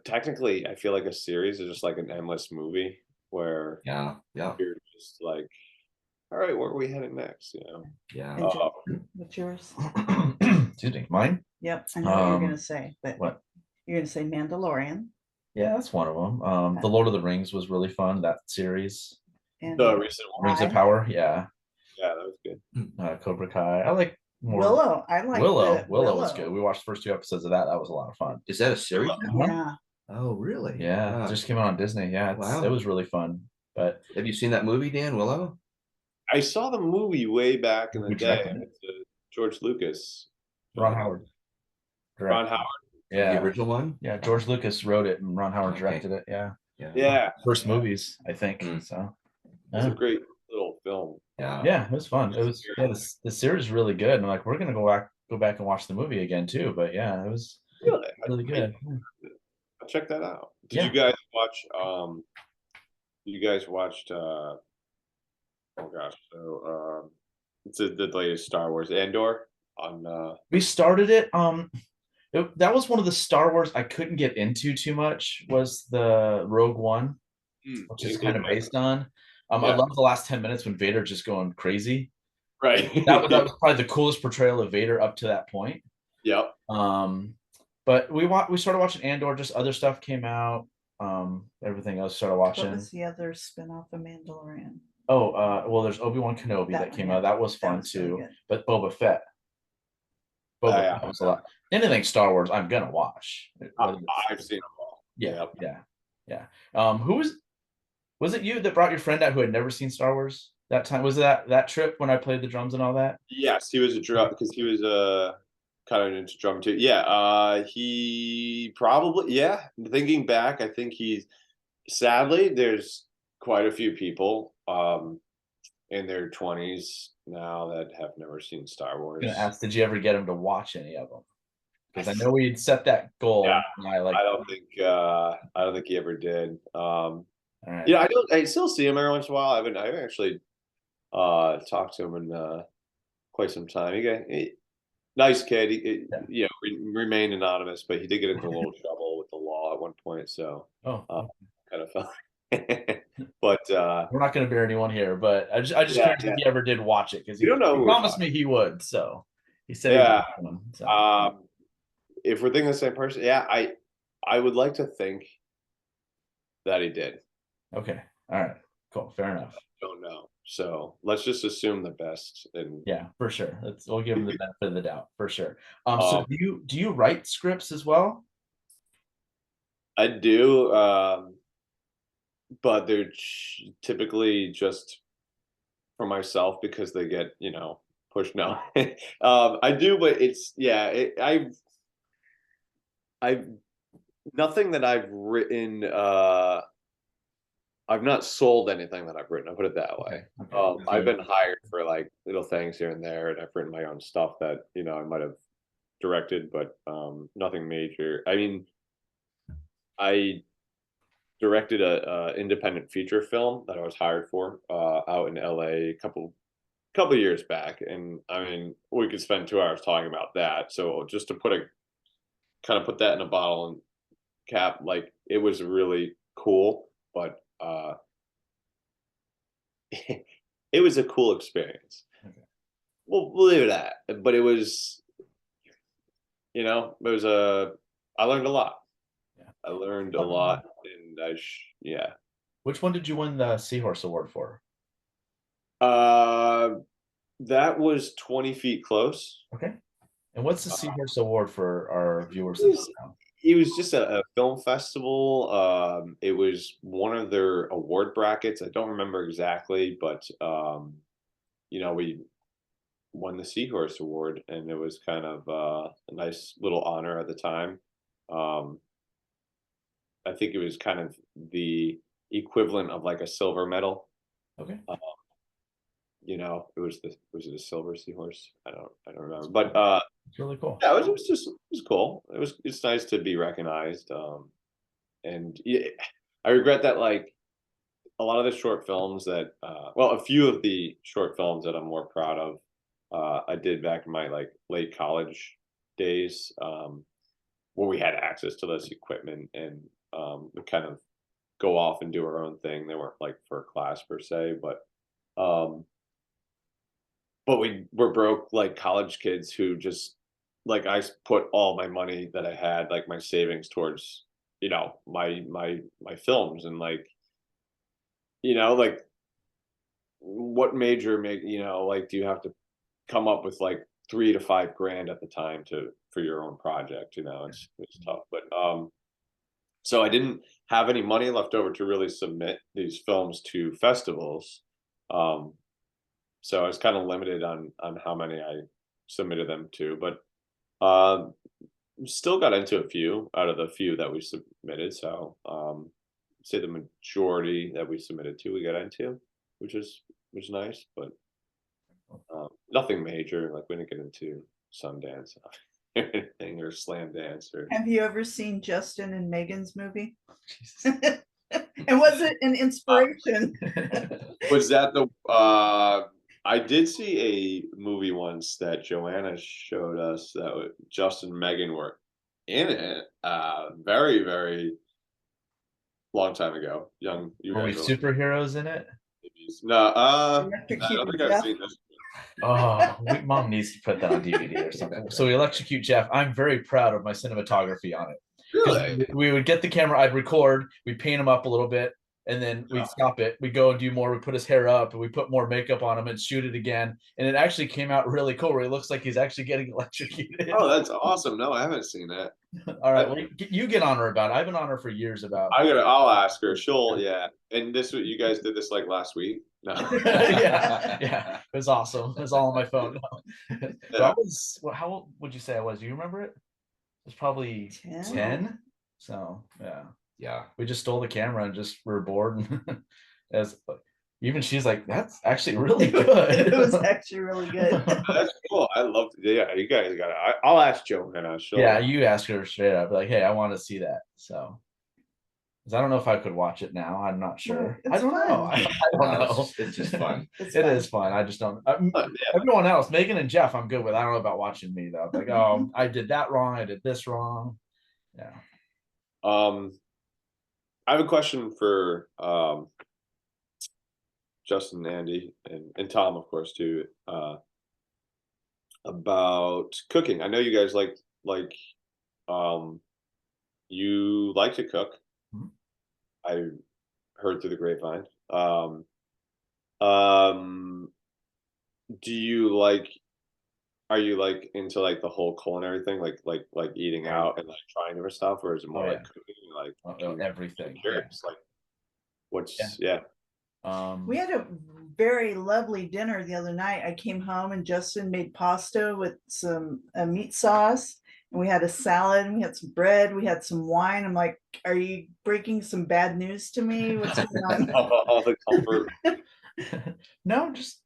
technically I feel like a series is just like an endless movie where Yeah. you're just like, all right, where are we heading next? Yeah. And Joe, what's yours? Excuse me, mine. Yep, I know what you're gonna say, but What? you're gonna say Mandalorian Yeah, that's one of them. The Lord of the Rings was really fun. That series, and The recent one, Rings of Power. Yeah, yeah, that was good. Cobra Kai. I like more. Willow. I like Willow. the Willow was good. We watched the first 2 episodes of that. That was a lot of fun. Is that a series? Yeah, Oh, really? Yeah, Wow. just came out on Disney. Yeah, Wow. it was really fun. But Have you seen that movie, Dan Willow? I saw the movie way back in the Who day. directed it? It's George Lucas. Ron Howard. Ron directed it. Howard. The Yeah. original one? Yeah. George Lucas wrote it and Ron Howard Okay. directed it. Yeah. Yeah, First movies, I think. Mm. So it's a yeah. great little film. Yeah. Yeah, it was fun. It was the series is really good. And I'm like, we're gonna go back and watch the movie again too. But yeah, it was Really, really good. I'll check that out. Did Yeah. you guys watch? You guys watched? Oh gosh, so it's the latest Star Wars Andor on. We started it. That was one of the Star Wars I couldn't get into too much. Was the Rogue One, which is kind of based on. I Yeah. love the last 10 minutes when Vader just going crazy. Right. That was probably the coolest portrayal of Vader up to that point. Yep. But we started watching Andor. Just other stuff came out. Everything else started What watching. was the other spinoff of Mandalorian? Oh, well, there's Obi-Wan Kenobi that That came one, out. That was that fun was really too. good. But Boba Fett. Boba Yeah. Fett was a lot. Anything Star Wars, I'm gonna watch. I've seen them all. Yeah, Yep. yeah. Who was it you that brought your friend out who had never seen Star Wars that time? Was that trip when I played the drums and all that? Yes, he was a drum because he was kind of into drum too. Yeah, he probably Thinking back, I think he's sadly there's quite a few people in their 20s now that have never seen Star Wars. I'm gonna ask, did you ever get him to watch any of them? Because I know we'd set that goal. Yeah, and I like. I don't think he ever did. All right. Yeah, I still see him every once in a while. I haven't actually talked to him in quite some time. Nice kid. Remained anonymous, but he did get into a little trouble with the law at one point. So Oh, kind of felt. But we're not going to bear anyone here, but I just Yeah, curious if he ever did watch it because he We don't know who we're promised me he would. So he said, Yeah. he would. So. if we're thinking the same person, I would like to think that he did. Okay. All right. Cool. Fair enough. Don't know. So let's just assume the best. And Yeah, for sure. We'll give him the benefit of the doubt for sure. So do you write scripts as well? I do, but they're typically just for myself because they get pushed. No, I do, but it's I've nothing that I've written. I've not sold anything that I've written. I'll put it that way. Okay. I've been hired for like little things here and there, and I've written my own stuff that I might have directed, but nothing major. I mean, I directed a independent feature film that I was hired for out in LA a couple years back, and I mean we could spend 2 hours talking about that. So just to put that in a bottle and cap, like it was really cool, but it was a cool experience. Okay. We'll leave it at that. But it was, I learned a lot. Yeah. I learned a lot, and Which one did you win the Seahorse Award for? That was 20 Feet Close. Okay. And what's the Seahorse Award for our viewers? It was just a film festival. It was one of their award brackets. I don't remember exactly, but we won the Seahorse Award, and it was kind of a nice little honor at the time. I think it was kind of the equivalent of like a silver medal. Okay. Was it a silver Seahorse? I don't remember, but it's really cool. Yeah, it was cool. It's nice to be recognized. And I regret that like a lot of the short films that a few of the short films that I'm more proud of I did back in my like late college days where we had access to this equipment and we kind of go off and do our own thing. They weren't like for a class per se, but we were broke like college kids who just like I put all my money that I had, like my savings towards, my films and like, like what major like do you have to come up with like $3 to $5 grand at the time for your own project? It's tough. But so I didn't have any money left over to really submit these films to festivals. So I was kind of limited on how many I submitted them to, but still got into a few out of the few that we submitted. So say the majority that we submitted to we got into, which is nice, but nothing major. Like we didn't get into Sundance or anything or Slam Dance or. Have you ever seen Justin and Megan's movie? And was it an inspiration? Was that the I did see a movie once that Joanna showed us that Justin and Megan were in it very, very long time ago. You Were we guys were superheroes in it? babies. No, I don't think I've seen this. Oh, mom needs to put that on DVD or something. So we electrocute Jeff. I'm very proud of my cinematography on it. Really? We would get the camera, I'd record, we'd paint him up a little bit, and then we'd stop it. We'd go and do more. We put his hair up and we put more makeup on him and shoot it again. And it actually came out really cool where he looks like he's actually getting electrocuted. Oh, that's awesome. No, I haven't seen that. All right. Well, you get on her about it. I've been on her for years about I'll ask her. She'll, yeah. And you guys did this like last week? No. yeah. It was awesome. It was all on my phone. No. Yeah. How old would you say I was? Do you remember it? It was probably 10. So Yeah. we just stole the camera and just were bored. And even she's like, that's actually really good. It was actually really good. That's cool. I love it. Yeah, you guys got it. I'll ask Joanna. Yeah, you ask her straight up, like, hey, I want to see that. So, because I don't know if I could watch it now. I'm not sure. It's I don't fun. know. I don't know. It's just fun. It's It fun. is fun. I just don't. Yeah. Everyone else, Megan and Jeff, I'm good with. I don't know about watching me though. Like, oh, I did that wrong. I did this wrong. Yeah. I have a question for Justin, Andy, and Tom, of course, too, about cooking. I know you guys you like to cook. Mhm. I heard through the grapevine. Um, do you are you into the whole culinary thing, like eating out and trying different stuff, or is it more Oh, like yeah. cooking, Everything. Yeah. curious, what's yeah. We had a very lovely dinner the other night. I came home and Justin made pasta with some meat sauce, and we had a salad, and we had some bread, we had some wine. I'm like, are you breaking some bad news to me? What's going on? all the comfort. No, just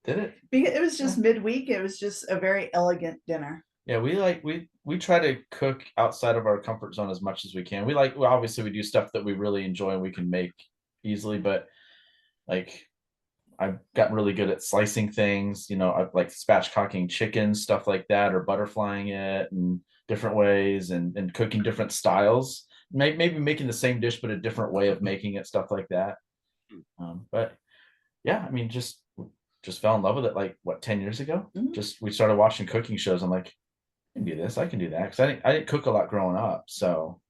did it. Because it was just midweek. It was just a very elegant dinner. Yeah, we try to cook outside of our comfort zone as much as we can. Well, obviously we do stuff that we really enjoy and we can make easily, but I've gotten really good at slicing things, I like spatchcocking chicken, stuff like that, or butterflying it in different ways and cooking different styles. Maybe making the same dish, but a different way of making it, stuff like that. But yeah, I mean, just fell in love with it 10 years ago. Mhm. We started watching cooking shows. I'm like, I can do this, I can do that. Because I didn't cook a lot growing up. So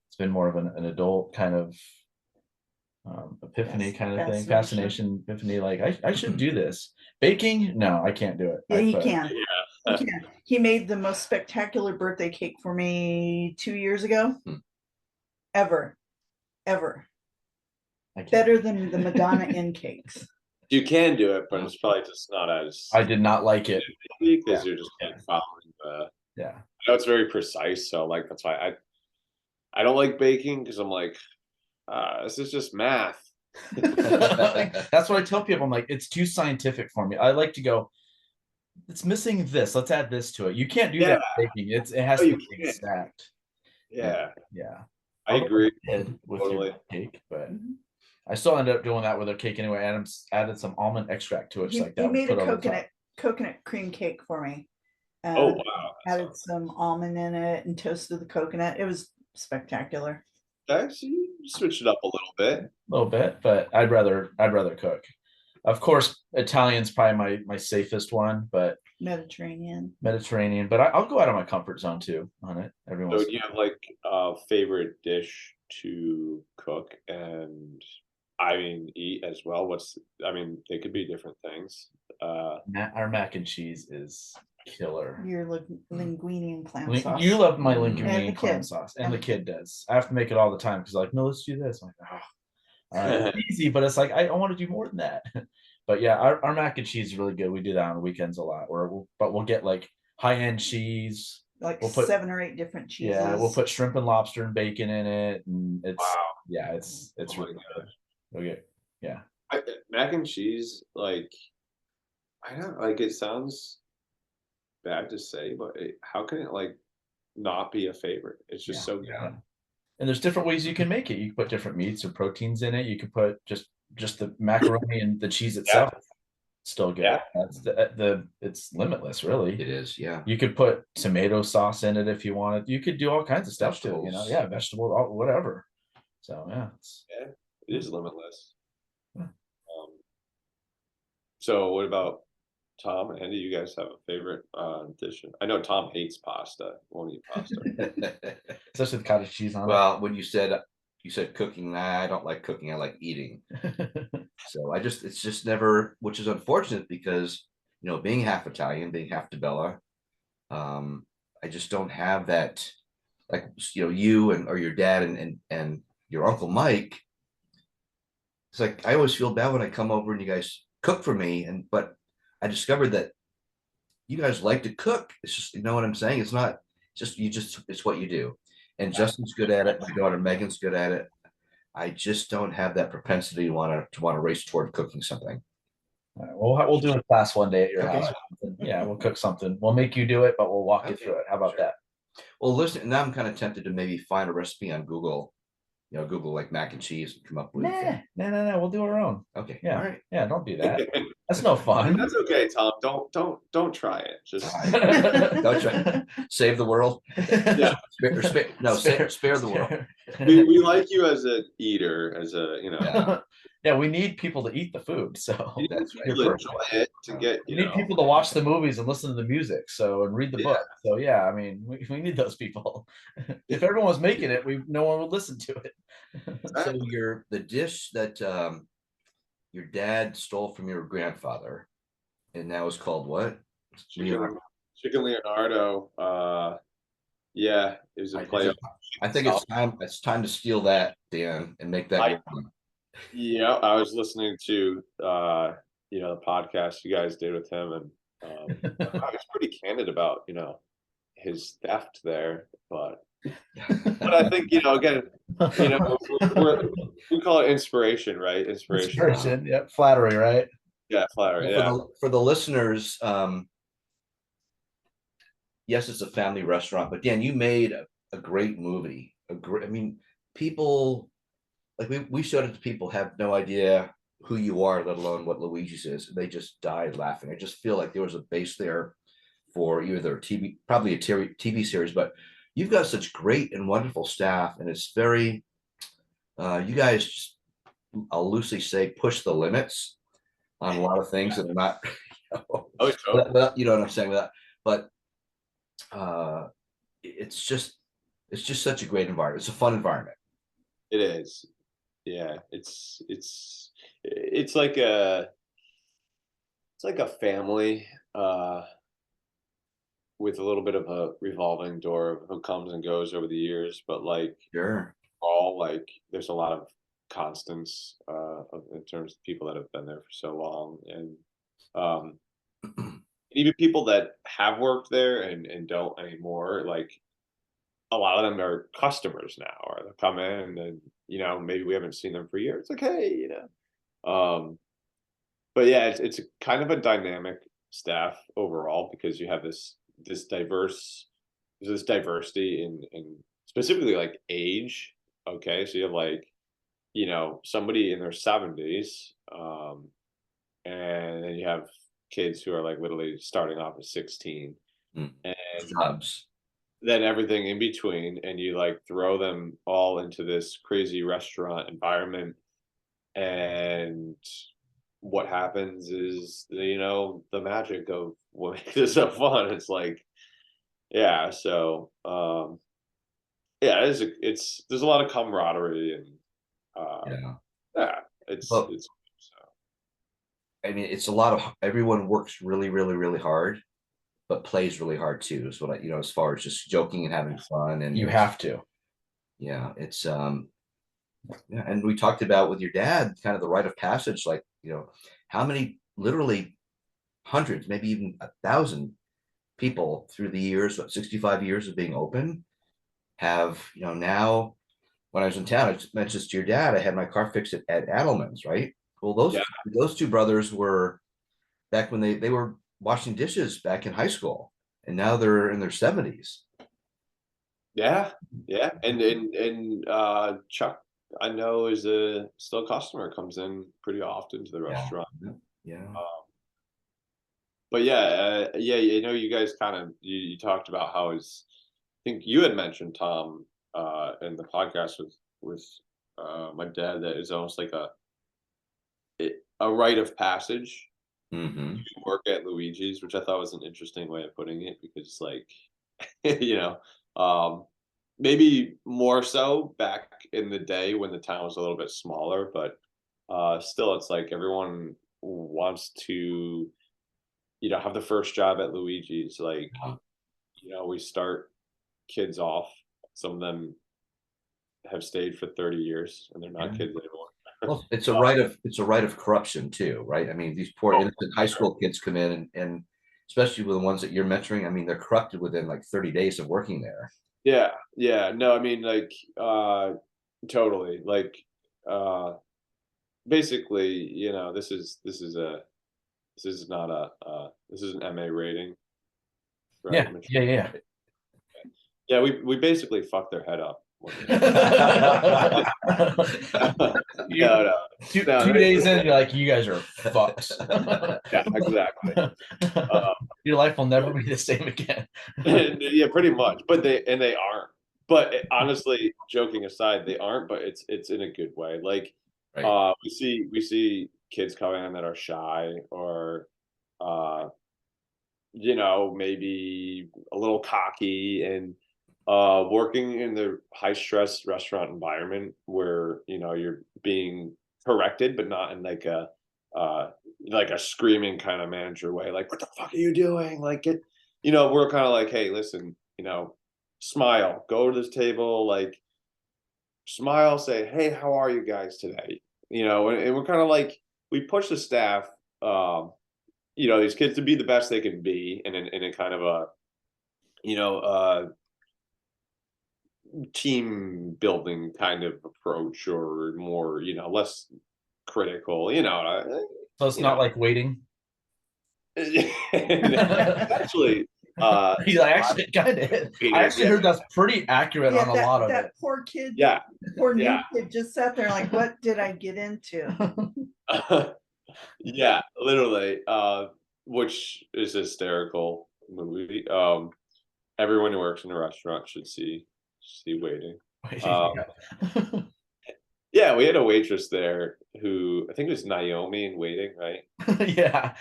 it's been more of an adult kind of epiphany kind of thing, fascination, epiphany. I should do this. Baking, no, I can't do it. Yeah, he can. He can. He made the most spectacular birthday cake for me 2 years ago. Ever. Better than the Madonna in cakes. You can do it, but it's probably just not as I did not like it because you're just following the. Yeah. I know it's very precise, so that's why I don't like baking because I'm like, this is just math. That's what I tell people. I'm like, it's too scientific for me. I like to go, it's missing this, let's add this to it. You can't do that baking. It has to be exact. Yeah, I agree with totally. your cake, but I still ended up doing that with a cake anyway. Adam's added some almond extract to it. He made a coconut cream cake for me. Oh wow! Added some almond in it and toasted the coconut. It was spectacular. Actually, you switched it up a little bit. But I'd rather cook. Of course, Italian's probably my safest one, but Mediterranean. But I'll go out of my comfort zone too on it every once. So do you have a favorite dish to cook and eat as well? They could be different things. Our mac and cheese is killer. Your linguine and clam Lin- sauce. You love my Mm. linguine And the and clam kid. sauce, and And the the kid does. I have to make it all the time because like, no, let's do this. I'm like, oh, all right, it's easy, but it's like I want to do more than that. But yeah, our mac and cheese is really good. We do that on the weekends a lot. But we'll get like high end cheese. Like We'll put 7 or 8 different cheeses. yeah, we'll put shrimp and lobster and bacon in it, and it's Wow. yeah, it's Oh my really good. Okay, yeah. Mac and cheese, like, I don't like. It sounds bad to say, but how can it like not be a favorite? It's just so good. Yeah. And there's different ways you can make it. You can put different meats or proteins in it. You can put just the macaroni and the cheese itself. Still good. Yeah. That's it's limitless, really. It is, yeah. You could put tomato sauce in it if you wanted. You could do all kinds of stuff to it, you know. Vegetables. Yeah, vegetable, whatever. So yeah, Yeah, it is limitless. Yeah. So what about Tom? Andy, you guys have a favorite dish? I know Tom hates pasta. Won't eat pasta. especially with cottage cheese on Well, when you said cooking, nah, I don't like cooking. I like eating. it. So it's just never, which is unfortunate because, being half Italian, being half DiBella, I just don't have that, like, you or your dad and your Uncle Mike. It's like, I always feel bad when I come over and you guys cook for me. But I discovered that you guys like to cook. It's just, you know what I'm saying? It's not just, it's what you do. And Justin's good at it. My daughter Megan's good at it. I just don't have that propensity to want to race toward cooking something. All right, we'll do a class one day at your Okay. house. Yeah, we'll cook something. We'll make you do it, but we'll walk you Okay, through it. How about sure. that? Well, listen, now I'm kind of tempted to maybe find a recipe on Google, Google like mac and cheese and come up with. No. We'll do our own. Okay. Yeah. All right. Yeah, don't do that. That's no fun. That's okay, Tom. Don't try it. Just Don't try. Save the world. Yeah. Spare the world. we like you as an eater, as a Yeah. Yeah, we need people to eat the food. So you need That's people to enjoy it to get we need people to watch the movies and listen to the music. So and read the book. So yeah, I mean, we need those people. If everyone was making it, no one would listen to it. So the dish that your dad stole from your grandfather, and now is called what? Chicken Leonardo. Yeah, it was a play. I think it's time to steal that, Dan, and make that your own. Yeah, I was listening to the podcast you guys did with him, and I was pretty candid about his theft there, but I think again, we call it inspiration, right? Inspiration. Yeah, flattery, right? Yeah, flattery. Yeah. For the listeners, yes, it's a family restaurant, but Dan, you made a great movie. People like we showed it to people have no idea who you are, let alone what Luigi's is. They just died laughing. I just feel like there was a base there for either probably a TV series, but you've got such great and wonderful staff, and it's very, you guys just, I'll loosely say, push the limits on a lot of things that are not, you know what I'm saying with that. But it's just such a great environment. It's a fun environment. It is. Yeah, it's like a family with a little bit of a revolving door of who comes and goes over the years, but like Sure. all like there's a lot of constants in terms of people that have been there for so long, and even people that have worked there and don't anymore, like a lot of them are customers now, or they'll come in and maybe we haven't seen them for years. It's like, hey, but yeah, it's a kind of a dynamic staff overall because you have this diversity in specifically like age. Okay, so you have like somebody in their 70s, and then you have kids who are like literally starting off at 16, and Jobs. then everything in between, and you like throw them all into this crazy restaurant environment, and what happens is the magic of what makes it so fun. It's like, yeah, so yeah, it's there's a lot of camaraderie, and it's Well, so. I mean, it's a lot of, everyone works really, really, really hard. but plays really hard too. Is what as far as just joking and having fun, and You have to. yeah, it's yeah, and we talked about with your dad kind of the rite of passage, like how many literally hundreds, maybe even 1,000 people through the years, 65 years of being open, have now. When I was in town, I just mentioned this to your dad. I had my car fixed at Adelman's, right? Well, those two brothers were back when they were washing dishes back in high school, and now they're in their 70s. Yeah, yeah, and Chuck, I know, is still a customer, comes in pretty often to the restaurant. Yeah. But yeah, I know you guys kind of you talked about how I think you had mentioned, Tom, in the podcast with my dad, that is almost like a rite of passage. Mm-hmm. You work at Luigi's, which I thought was an interesting way of putting it, because like maybe more so back in the day when the town was a little bit smaller, but still, it's like everyone wants to have the first job at Luigi's. Like, we start kids off. Some of them have stayed for 30 years and they're not kids anymore. Well, it's a rite of corruption too, right? I mean, these poor innocent high school kids come in, and especially with the ones that you're mentoring, I mean, they're corrupted within like 30 days of working there. Yeah. No, I mean, like, totally. Like, basically, this is not this is an MA rating. Right? Yeah. Yeah, we basically fucked their head up. No. 2 days in, you're like, you guys are fucks. Yeah, exactly. Your life will never be the same again. Yeah, pretty much. But they aren't. But honestly, joking aside, they aren't. But it's in a good way. Like, Right. we see kids coming in that are shy, or maybe a little cocky, and working in the high stress restaurant environment where you're being corrected, but not in like a screaming kind of manager way, like, what the fuck are you doing, like, we're kind of like, hey, listen, smile, go to this table, like, smile, say, hey, how are you guys today, and we're kind of like, we push the staff, these kids to be the best they can be, in a kind of a team building kind of approach, or more, less critical, So it's not like waiting. actually, He's like, actually, kind of. I actually heard that's pretty accurate on a lot of that it. poor kid. Yeah. Poor new Yeah. kid just sat there like, what did I get into? Yeah, literally, which is a hysterical movie. Everyone who works in a restaurant should see waiting. Yeah, we had a waitress there who, I think it was Naomi in Waiting, right? Yeah.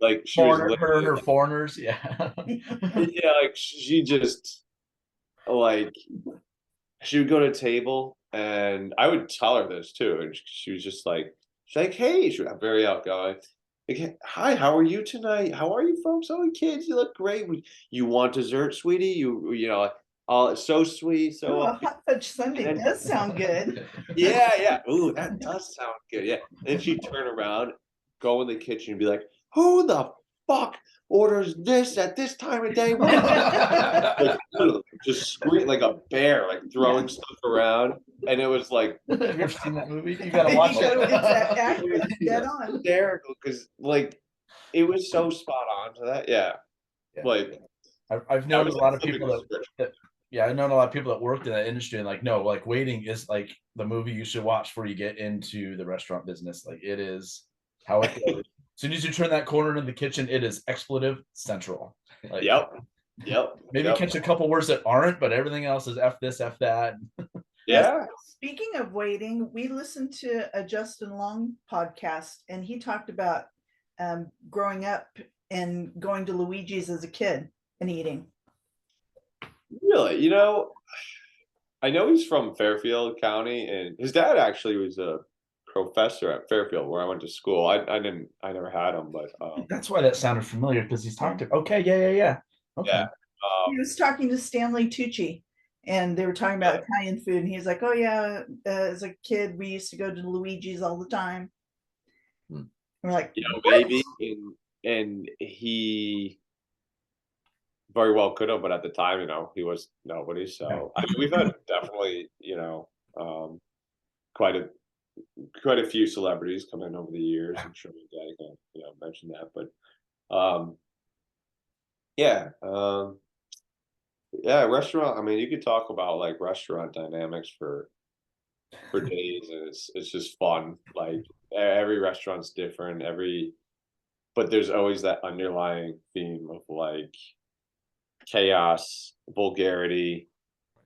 Like, she was Her and her foreigners, yeah. yeah, like, she just, like, she would go to a table, and I would tell her this too, and she was just like, she's like, hey, she was very outgoing. Like, hi, how are you tonight? How are you folks? Oh, kids, you look great. You want dessert, sweetie? Oh, it's so sweet. So Oh, hot fudge sundae and then- does sound good. yeah. Ooh, that does sound good. Yeah. And she'd turn around, go in the kitchen, and be like, who the fuck orders this at this time of day? Like, literally, just scream like a bear, like throwing stuff around. And it was like, Have you ever seen that movie? You gotta watch It's that it. accurate, dead on. hysterical, because like, it was so spot on to that. Yeah. Like, I've known a was lot of like people that yeah, I've known a lot of people that worked in that industry, and like, no, like, Waiting is like the movie you should watch before you get into the restaurant business. Like, it is how it goes. As soon as you turn that corner in the kitchen, it is expletive central. Like, Yep. Maybe Yep. catch a couple words that aren't, but everything else is F this, F that. Yeah. Speaking of waiting, we listened to a Justin Long podcast, and he talked about growing up and going to Luigi's as a kid and eating. Really? I know he's from Fairfield County, and his dad actually was a professor at Fairfield where I went to school. I never had him, but That's why that sounded familiar because he's talked to. Okay, yeah. Okay. yeah. He was talking to Stanley Tucci, and they were talking about Italian food, and he's like, "Oh yeah, as a kid, we used to go to Luigi's all the time." Hmm. We're like, You know, "What?" maybe, and he very well could have, but at the time, you know, he was nobody. So I mean, we've had definitely, you know, quite a few celebrities come in over the years. I'm sure my dad can, you know, mention that, but yeah, yeah, restaurant. I mean, you could talk about like restaurant dynamics for days, and it's just fun. Like every restaurant's different. But there's always that underlying theme of like chaos, vulgarity,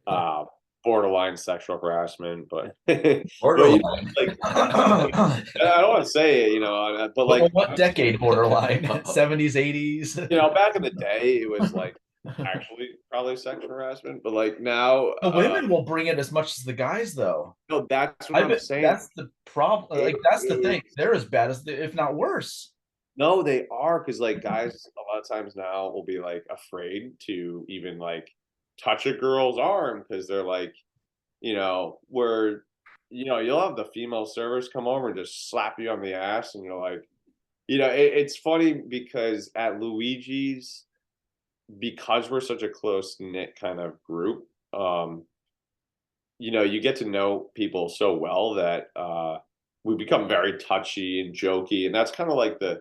uh, borderline sexual harassment. But but you know, Borderline. like I don't want to say it, you know, but like What decade borderline? 70s, 80s? you know, back in the day, it was like actually probably sexual harassment, but like now, The women will bring it as much as the guys, though. no, that's what I I'm bet saying. that's the problem. Like It that's the is- thing. They're as bad as, if not worse. No, they are because like guys a lot of times now will be like afraid to even like touch a girl's arm because they're like, you know, where you know you'll have the female servers come over and just slap you on the ass, and you're like, you know, it's funny because at Luigi's, because we're such a close knit kind of group, you know, you get to know people so well that we become very touchy and jokey, and that's kind of like the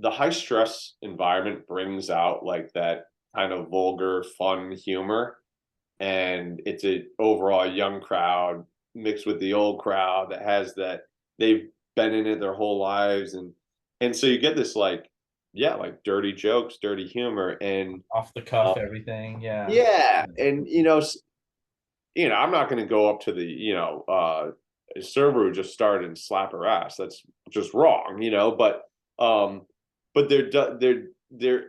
high stress environment brings out like that kind of vulgar, fun humor, and it's a overall young crowd mixed with the old crowd that has that they've been in it their whole lives, and so you get this like yeah, like dirty jokes, dirty humor, and Off the cuff, everything. Yeah. yeah, and you know, I'm not going to go up to the you know server who just started and slap her ass. That's just wrong, you know. Um, but there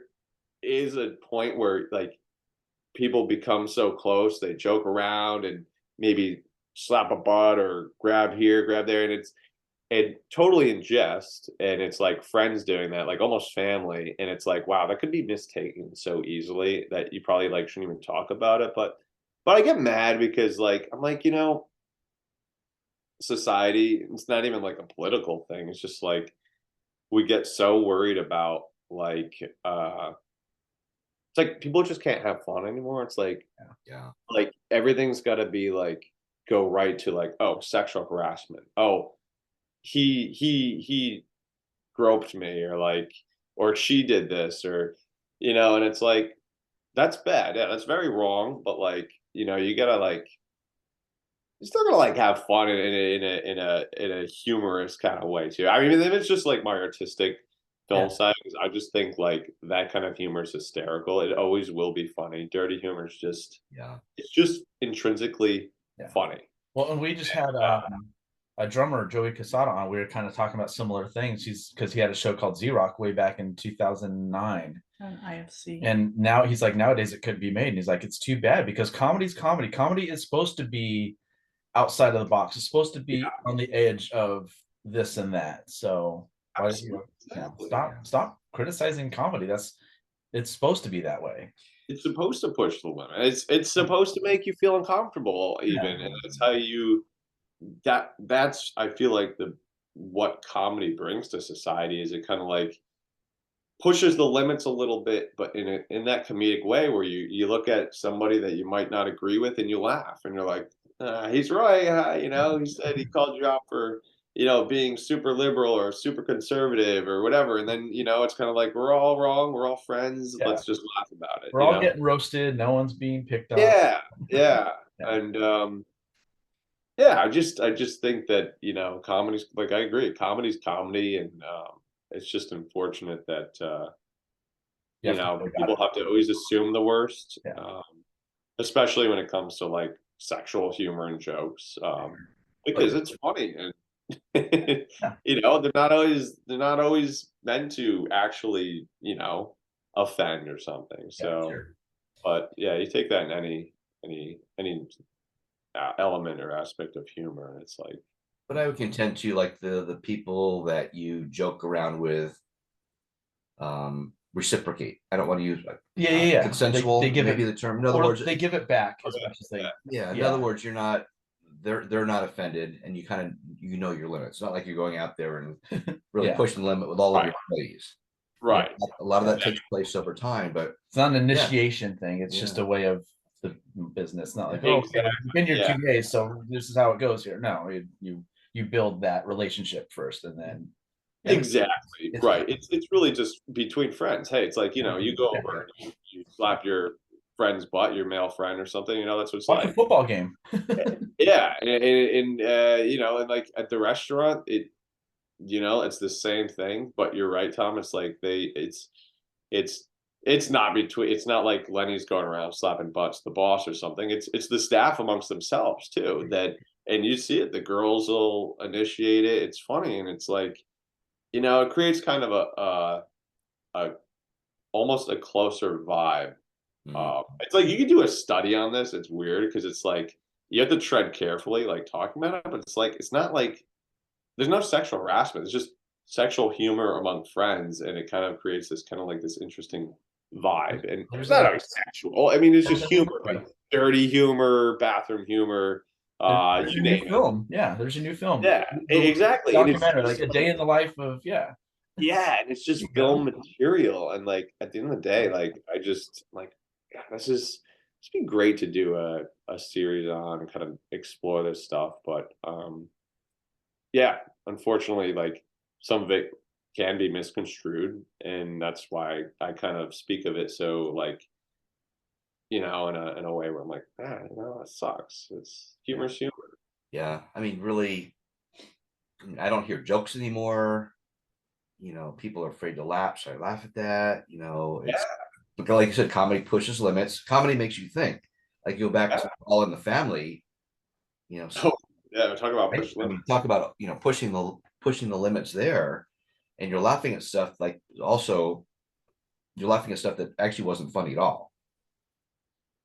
is a point where like people become so close, they joke around and maybe slap a butt or grab here, grab there, and it's totally in jest, and it's like friends doing that, like almost family, and it's like wow, that could be mistaken so easily that you probably like shouldn't even talk about it, but I get mad because like I'm like you know society, it's not even like a political thing, it's just like we get so worried about like it's like people just can't have fun anymore. It's Yeah. like everything's got to be like go right to like oh sexual harassment. Oh he groped me or like or she did this or you know and it's like that's bad. Yeah, that's very wrong. But like you know you gotta like you still gotta like have fun in a humorous kind of way too. I mean, if it's just like my artistic film Yeah. side, 'cause I just think like that kind of humor is hysterical. It always will be funny. Dirty humor is just Yeah. it's just intrinsically Yeah. funny. Well, and we just had a drummer, Joey Casada, on. We were kind of talking about similar things. He's because he had a show called Z Rock way back in 2009. On IFC. And now he's like, nowadays it could be made. And he's like, it's too bad because comedy's comedy. Comedy is supposed to be outside of the box. It's supposed to be on the edge of this and that. So why stop criticizing comedy? It's supposed to be that way. It's supposed to push the limit. It's supposed to make you feel uncomfortable even, and that's how you that's I feel like the what comedy brings to society is it kind of like pushes the limits a little bit, but in that comedic way where you look at somebody that you might not agree with and you laugh and you're like, he's right, you know, he said he called you out for you know being super liberal or super conservative or whatever, and then you know it's kind of like we're all wrong, we're all friends, Yeah. let's just laugh about it. We're You all know? getting roasted. No one's being picked up. Yeah, yeah, Yeah. and yeah, I just think that you know comedy's like I agree, comedy's comedy, and it's just unfortunate that you have to know know about people it. have to always assume the worst, Yeah. especially when it comes to like sexual humor and jokes, because it's funny and you know they're not always meant to actually you know offend or something. So, Sure. but yeah, you take that in any element or aspect of humor, and it's like But I would contend to like the people that you joke around with reciprocate. I don't want to use Yeah. consensual, They give maybe it, the term. In other or words, they give it back as Okay, much as they. yeah. yeah, in Yeah. other words, you're not they're not offended and you kind of know your limits. It's not like you're going out there and really Yeah. pushing the limit with all of Right. your employees. Right. A lot of that takes place over time, but It's not an initiation thing. It's just Yeah. a way of the business. Not like, oh, Exactly. you've been here Yeah. 2 days, so this is how it goes here. No, you build that relationship first, and then Exactly. It's- Right. It's really just between friends. Hey, it's like, you know, you go over and you slap your friend's butt, your male friend or something, you know, that's what it's watch a like. football game. Yeah. And you know, and like at the restaurant, you know, it's the same thing, but you're right, Tom. It's like it's it's not between, it's not like Lenny's going around slapping butts, the boss or something. It's the staff amongst themselves too. That, and you see it, the girls will initiate it. It's funny, and it's like, you know, it creates kind of a almost a closer vibe. It's like you could do a study on this. It's weird because it's like you have to tread carefully, like talking about it, but it's like it's not like there's no sexual harassment. It's just sexual humor among friends, and it kind of creates this kind of like this interesting vibe. And There's it's not a- always sexual. I mean, it's just There's a- humor, like dirty humor, bathroom humor, There's you a new name it. film. Yeah, there's a new film. Yeah, exactly. And it's Documentary, like just a day in the life of yeah, and it's just film material. And like at the end of the day, like I just like, God, this be great to do a series on and kind of explore this stuff. But yeah, unfortunately, like some of it can be misconstrued, and that's why I kind of speak of it so like, you know, in a way where I'm like, you know, it sucks. It's humor's humor. Yeah, I mean, really, I don't hear jokes anymore. You know, people are afraid to laugh. Should I laugh at that? You know, it's because, like you said, comedy pushes limits. Comedy makes you think. Like you go back to All in the Family. You know, Oh, yeah, we're talking about right? push I mean, limits. talk about pushing the limits there, and you're laughing at stuff like also you're laughing at stuff that actually wasn't funny at all.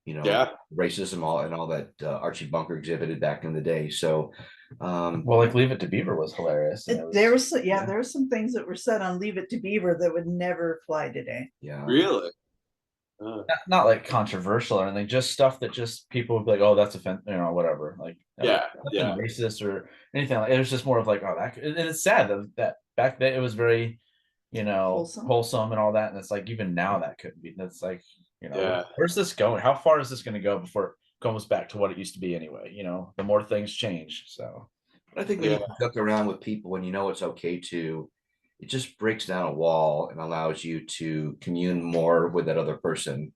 You know, Yeah. racism all that Archie Bunker exhibited back in the day. So, well, like Leave It to Beaver was hilarious. And it was- There was there were some things that were said on Leave It to Beaver that would never fly today. yeah, Really? not like controversial or anything, just stuff that just people would be like, oh, that's offensive, you know, whatever. Like Yeah, nothing yeah. racist or anything. It was just more of like, oh, and it's sad that back then it was very, you know, wholesome and all that. And it's like even now that couldn't be. That's like, you know, Yeah. where's this going? How far is this going to go before it comes back to what it used to be anyway? You know, the more things change. So I think when you joke around with people when you know it's okay to, it just breaks down a wall and allows you to commune more with that other person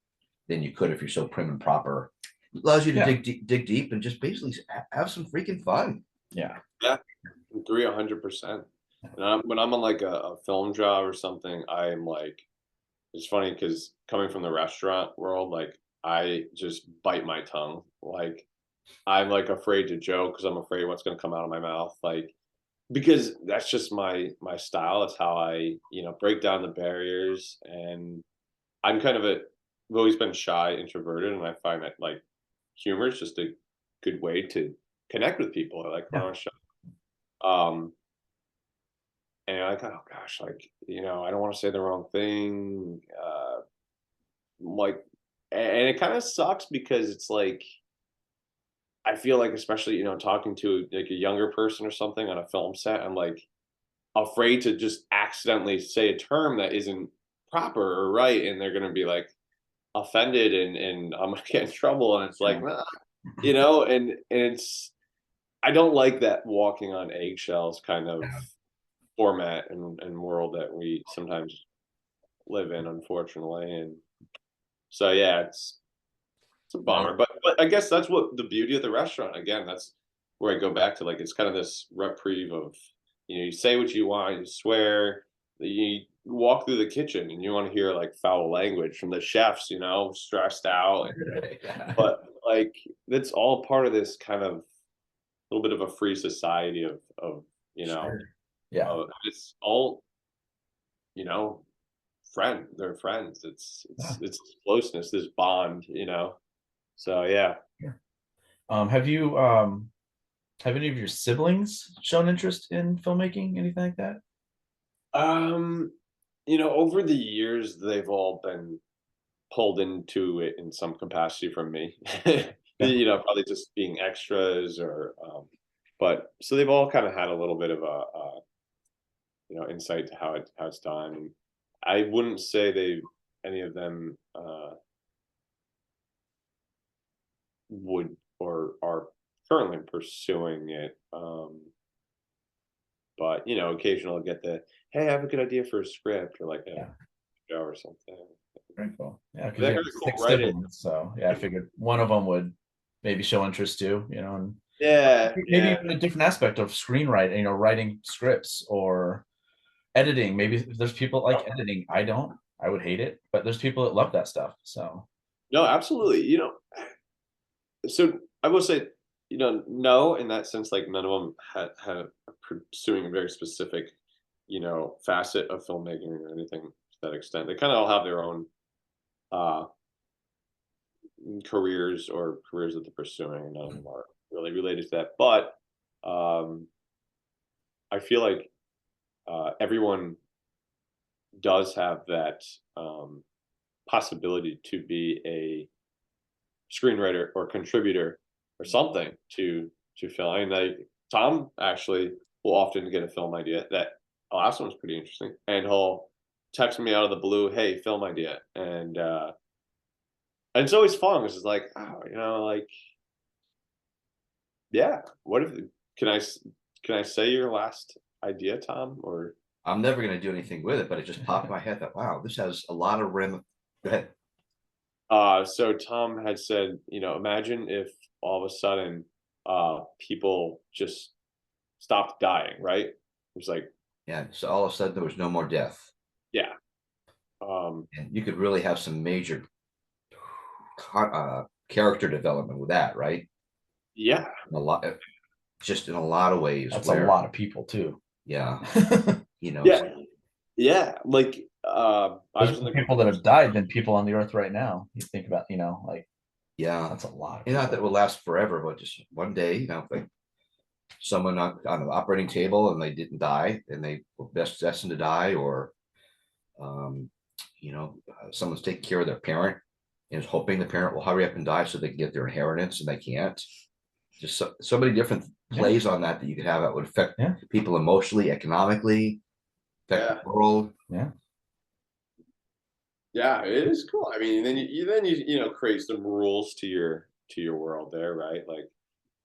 than you could if you're so prim and proper. It allows you to dig deep and just basically have some freaking fun. Yeah. Yeah. Agree 100%. And when I'm on like a film job or something, I'm like, it's funny because coming from the restaurant world, like I just bite my tongue. Like I'm like afraid to joke because I'm afraid what's going to come out of my mouth. Like, because that's just my style. It's how I, you know, break down the barriers. And I'm kind of I've always been shy, introverted, and I find that like humor is just a good way to connect with people. I like on a show. And you're like, oh gosh, like, you know, I don't want to say the wrong thing. Like, and it kind of sucks because it's like, I feel like, especially, you know, talking to like a younger person or something on a film set, I'm like afraid to just accidentally say a term that isn't proper or right. And they're going to be like offended and I'm going to get in trouble. And it's like, nah, you know, and it's, I don't like that walking on eggshells kind of format and world that we sometimes live in, unfortunately. And so, yeah, it's a bummer, but I guess that's what the beauty of the restaurant. Again, that's where I go back to. Like, it's kind of this reprieve of, you know, you say what you want, you swear, you walk through the kitchen and you want to hear like foul language from the chefs, you know, stressed out. But like, that's all part of this kind of little bit of a free society of you know, it's all, you know, they're friends. It's closeness, this bond, you know. So yeah. Have you Have any of your siblings shown interest in filmmaking, anything like that? Over the years, they've all been pulled into it in some capacity from me. Yeah. Probably just being extras but so they've all kind of had a little bit of insight to how it's done. I wouldn't say any of them would or are currently pursuing it. But occasionally I'll get hey, I have a good idea for a script or like a Yeah. show or something. Very cool. Yeah, because They're you have very cool, 6 right? siblings, so yeah, I figured one of them would maybe show interest too, and Yeah, maybe yeah. even a different aspect of screenwriting, writing scripts or editing. Maybe if there's people like editing. I don't. I would hate it, but there's people that love that stuff. So No, absolutely. So I will say, no, in that sense, like none of them had pursuing a very specific, facet of filmmaking or anything to that extent. They kind of all have their own uh careers or careers that they're pursuing, and none of them are really related to that. But um I feel like everyone does have that possibility to be a screenwriter or contributor or something to film. I mean, Tom actually will often get a film idea that the last one was pretty interesting, and he'll text me out of the blue, "Hey, film idea," and it's always fun. It's just like, oh, like, yeah. What if can I s- can I say your last idea, Tom? Or I'm never going to do anything with it, but it just popped in my head that, wow, this has a lot of rim. Go ahead. so Tom had said, imagine if all of a sudden people just stopped dying, right? It was like, Yeah. So all of a sudden there was no more death. yeah. Um, And you could really have some major character development with that, right? yeah. In a lot, just in a lot of ways. that's where, a lot of people too. Yeah. Yeah. Yeah. Like I There's was in more the people that have died than people on the earth right now. You think about, like Yeah. that's a lot. Not that will last forever, but just one day, like someone on the operating table and they didn't die and they were best destined to die, or um, someone's taking care of their parent and is hoping the parent will hurry up and die so they can get their inheritance and they can't. Just so many different plays on that you could have that would affect people emotionally, economically, affect the world. Yeah. Yeah, it is cool. I mean, then you create some rules to your world there, right?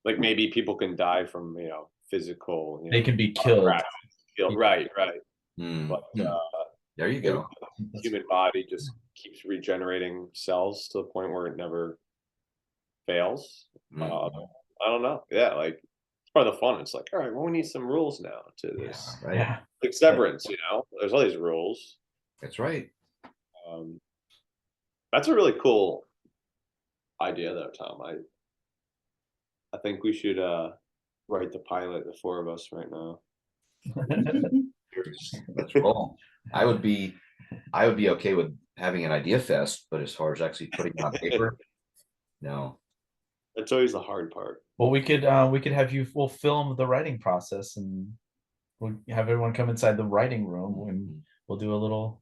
Like maybe people can die from physical. They can be killed. Right. Hmm. But There you go. the human body just keeps regenerating cells to the point where it never fails. Mhm. I don't know. Yeah, like it's part of the fun. It's like, all right, well, we need some rules now to this. Right. Yeah. Like severance, there's all these rules. That's right. Um, that's a really cool idea, though, Tom. I think we should write the pilot, the four of us, right now. Let's roll. I would be okay with having an idea fest, but as far as actually putting it on paper, no. That's always the hard part. Well, we could have you. We'll film the writing process, and we'll have everyone come inside the writing room, and we'll do a little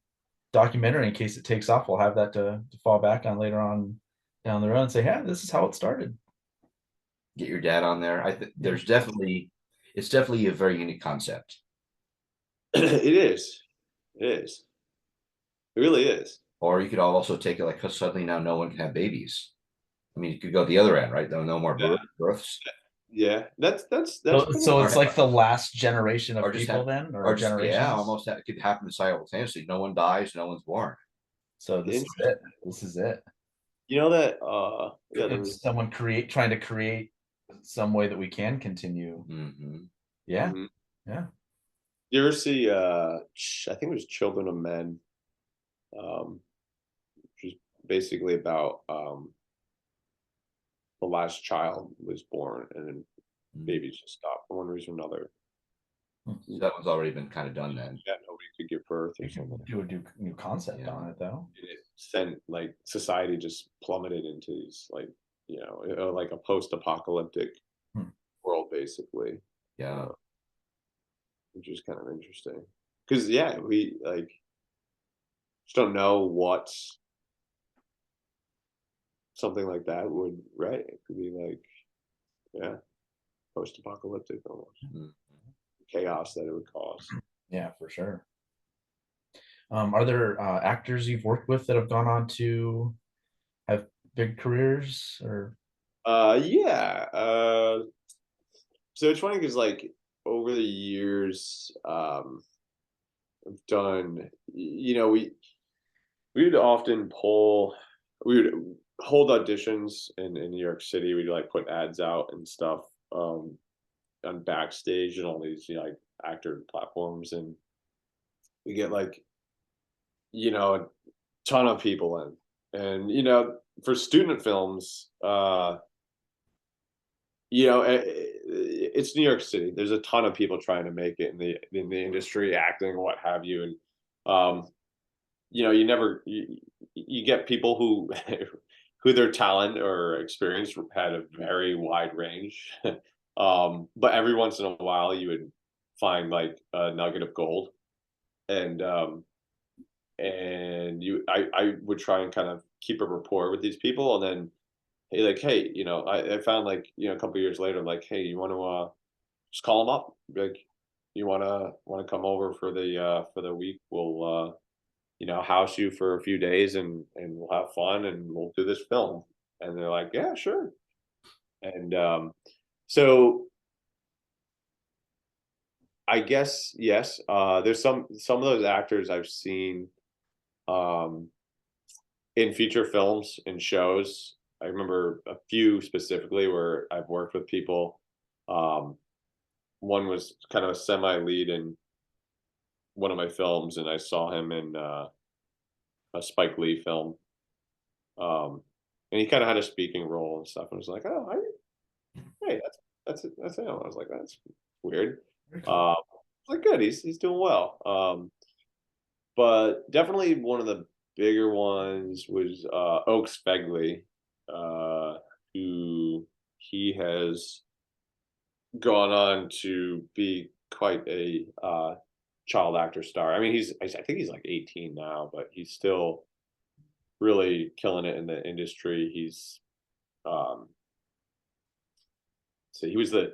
documentary in case it takes off. We'll have that to fall back on later on down the road and say, "Yeah, this is how it started." Get your dad on there. I think it's definitely a very unique concept. It is. It is. It really is. Or you could also take it like, because suddenly now no one can have babies. I mean, you could go the other end, right? No more births. Yeah, that's So it's like the last generation of Or just people have- then, or just, generations. yeah, almost that could happen simultaneously. No one dies, no one's born. So this is it. This is it. You know that It's someone trying to create some way that we can continue. Mhm. Yeah. Mhm. Yeah. You ever see I think it was Children of Men, which is basically about the last child was born and then babies just stopped for one reason or another. That one's already been kind of done then. Yeah, nobody could give birth or We something. could do a new concept on it though. And it sent like society just plummeted into these like like a post-apocalyptic world world, basically, Yeah. which is kind of interesting. Because yeah, we like just don't know what something like that would, right? It could be like, yeah, post-apocalyptic almost Mhm. chaos that it would cause. Yeah, for sure. Are there actors you've worked with that have gone on to have big careers or? Yeah. So it's funny because like over the years, I've done, we would often we would hold auditions in New York City. We'd like put ads out and stuff, on Backstage and all these, like actor platforms, and we get like, a ton of people in. And, for student films, it's New York City. There's a ton of people trying to make it in the industry, acting, what have you, and um, you never you get people who who their talent or experience had a very wide range, but every once in a while you would find like a nugget of gold, and I would try and kind of keep a rapport with these people, and then hey, like, hey, I found like, a couple years later, like, hey, you want to just call them up, like, you want to come over for the week? We'll house you for a few days, and we'll have fun, and we'll do this film. And they're like, yeah, sure. And so I guess yes, there's some of those actors I've seen um in feature films and shows. I remember a few specifically where I've worked with people. Um, One was kind of a semi lead in one of my films, and I saw him in a Spike Lee film. Um, and he kind of had a speaking role and stuff. And I was like, oh, hey, that's him. I was like, that's weird. Very cool. Like, good, he's doing well. But definitely one of the bigger ones was Oaks Fegley, who he has gone on to be quite a child actor star. I mean, I think he's like 18 now, but he's still really killing it in the industry. He's so he was the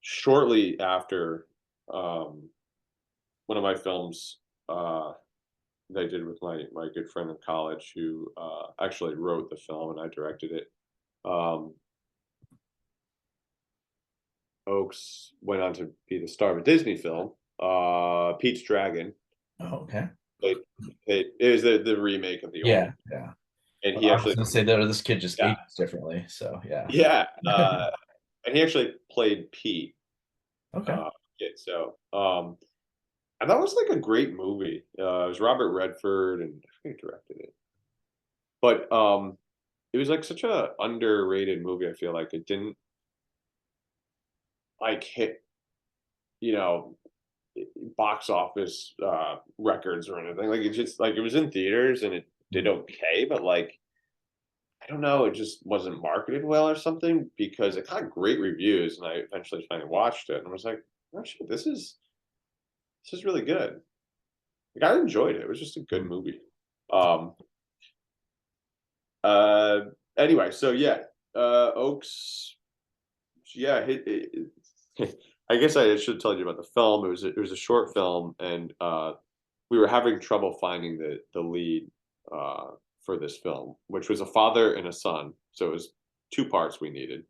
shortly after one of my films that I did with my good friend in college who actually wrote the film and I directed it. Um, Oaks went on to be the star of a Disney film, Pete's Dragon. Oh, okay. It was the remake of the old, Yeah, yeah. and Well, he I was actually, gonna say that this kid just yeah, ages differently, so yeah. yeah, and he actually played Pete. Okay. Yeah, so and that was like a great movie. It was Robert Redford, and I forget who directed it, but it was like such a underrated movie. I feel like it didn't like hit, you know, box office records or anything. Like it just like it was in theaters and it did okay, but like I don't know, it just wasn't marketed well or something because it got great reviews, and I eventually finally watched it and I was like, oh shit, this is really good. Like I enjoyed it. It was just a good movie. Um uh anyway, so yeah, Oaks, yeah, I guess I should tell you about the film. It was a short film, and we were having trouble finding the lead for this film, which was a father and a son. So it was two parts we needed,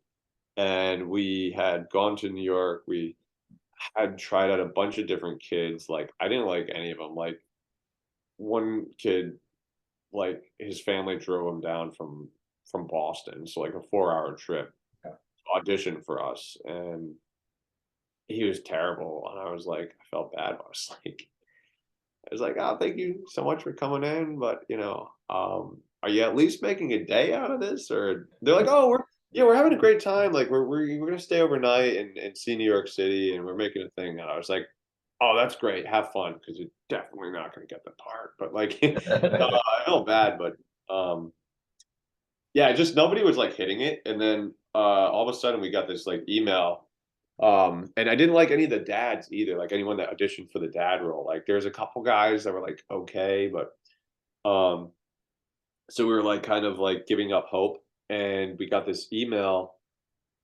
and we had gone to New York. We had tried out a bunch of different kids. Like I didn't like any of them. Like one kid, like his family drove him down from Boston, so like a 4 hour trip, Yeah. audition for us, and he was terrible. And I was like, I felt bad. I was like, oh, thank you so much for coming in, but are you at least making a day out of this? Or they're like, oh, we're having a great time. Like we're gonna stay overnight and see New York City, and we're making a thing. And I was like, oh, that's great. Have fun because you're definitely not gonna get the part. But like, I felt bad, but yeah, just nobody was like hitting it. And then all of a sudden we got this like email And I didn't like any of the dads either, like anyone that auditioned for the dad role. Like there's a couple guys that were like okay, but um so we were like kind of like giving up hope, and we got this email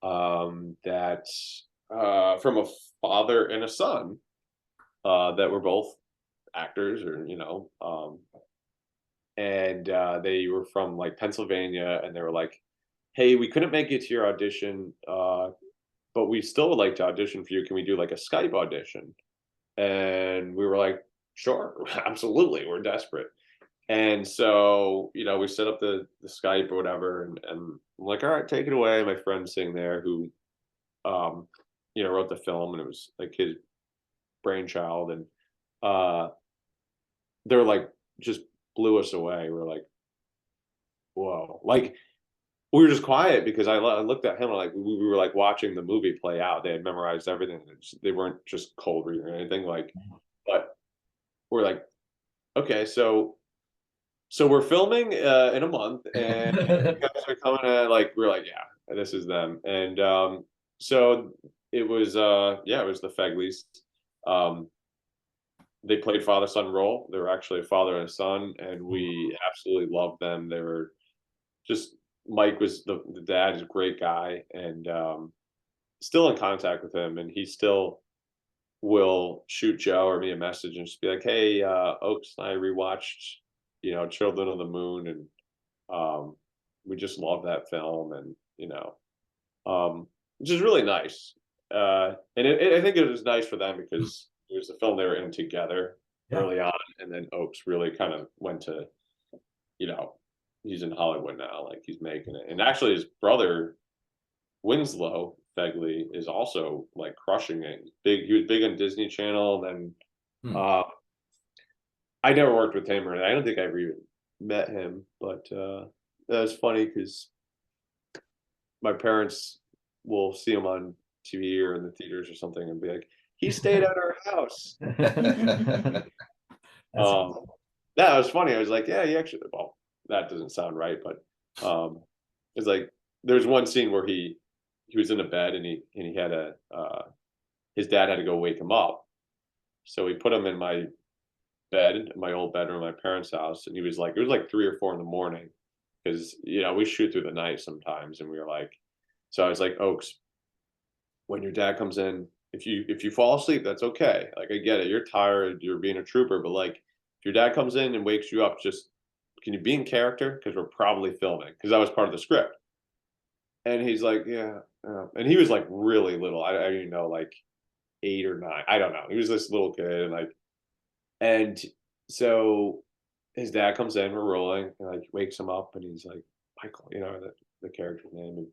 that from a father and a son that were both actors, or and they were from like Pennsylvania, and they were like, "Hey, we couldn't make it to your audition, but we still would like to audition for you. Can we do like a Skype audition?" And we were like, "Sure, absolutely. We're desperate." And so, we set up the Skype or whatever, and I'm like, "All right, take it away." My friend's sitting there who, um, wrote the film, and it was like his brainchild, and uh, they're like just blew us away. We're like, "Whoa!" Like we were just quiet because I looked at him, like we were like watching the movie play out. They had memorized everything. They weren't just cold reading or anything. Like, but we're like, okay, so we're filming in a month, and you guys are coming to like we're like, yeah, this is them. And so it was yeah, it was the Fegleys. Um they played father son role. They were actually a father and a son, and we absolutely loved them. They were just Mike was the dad. Is a great guy, and still in contact with him, and he still will shoot Joe or me a message and just be like, "Hey, Oaks and I rewatched, Children of the Moon, and we just love that film, and which is really nice. And I think it was nice for them because it was the film they were in together Yeah. early on, and then Oaks really kind of went to, you know, he's in Hollywood now, like he's making it, and actually his brother Winslow Fegley is also like crushing it. He was big on Disney Channel. Then uh, I never worked with him, or I don't think I ever even met him. But that was funny because my parents will see him on TV or in the theaters or something, and be like, "He stayed at our house." That's Um, that was funny. I was like, "Yeah, he actually." Well, that doesn't sound right, but it's like there's one scene where he was in a bed, and he had his dad had to go wake him up, so we put him in my bed, my old bedroom, at my parents' house, and he was like, it was like 3 or 4 in the morning because we shoot through the night sometimes, and we were like, so I was like, Oaks, when your dad comes in, if you fall asleep, that's okay. Like I get it, you're tired, you're being a trooper, but like if your dad comes in and wakes you up, just can you be in character because we're probably filming because that was part of the script. And he's like, yeah, and he was like really little. I don't even know, like 8 or 9. I don't know. He was this little kid, and like, and so his dad comes in, we're rolling, and like wakes him up, and he's like, Michael, the character's name, and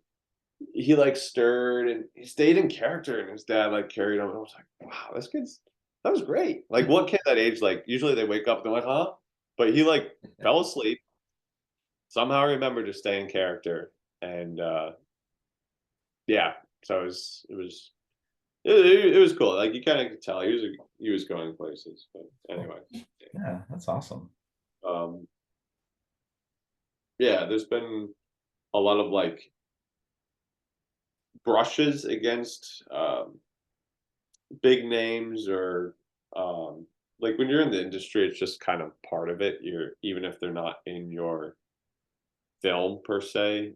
he like stirred and he stayed in character, and his dad like carried him. And I was like, wow, that was great. Like what kid that age, like usually they wake up and they're like, huh? But he like fell asleep, somehow remembered to stay in character, and yeah, so it was cool. Like you kind of could tell he was going places. But anyway, yeah, that's awesome. um, yeah, there's been a lot of like brushes against big names, or like when you're in the industry, it's just kind of part of it. Even if they're not in your film per se,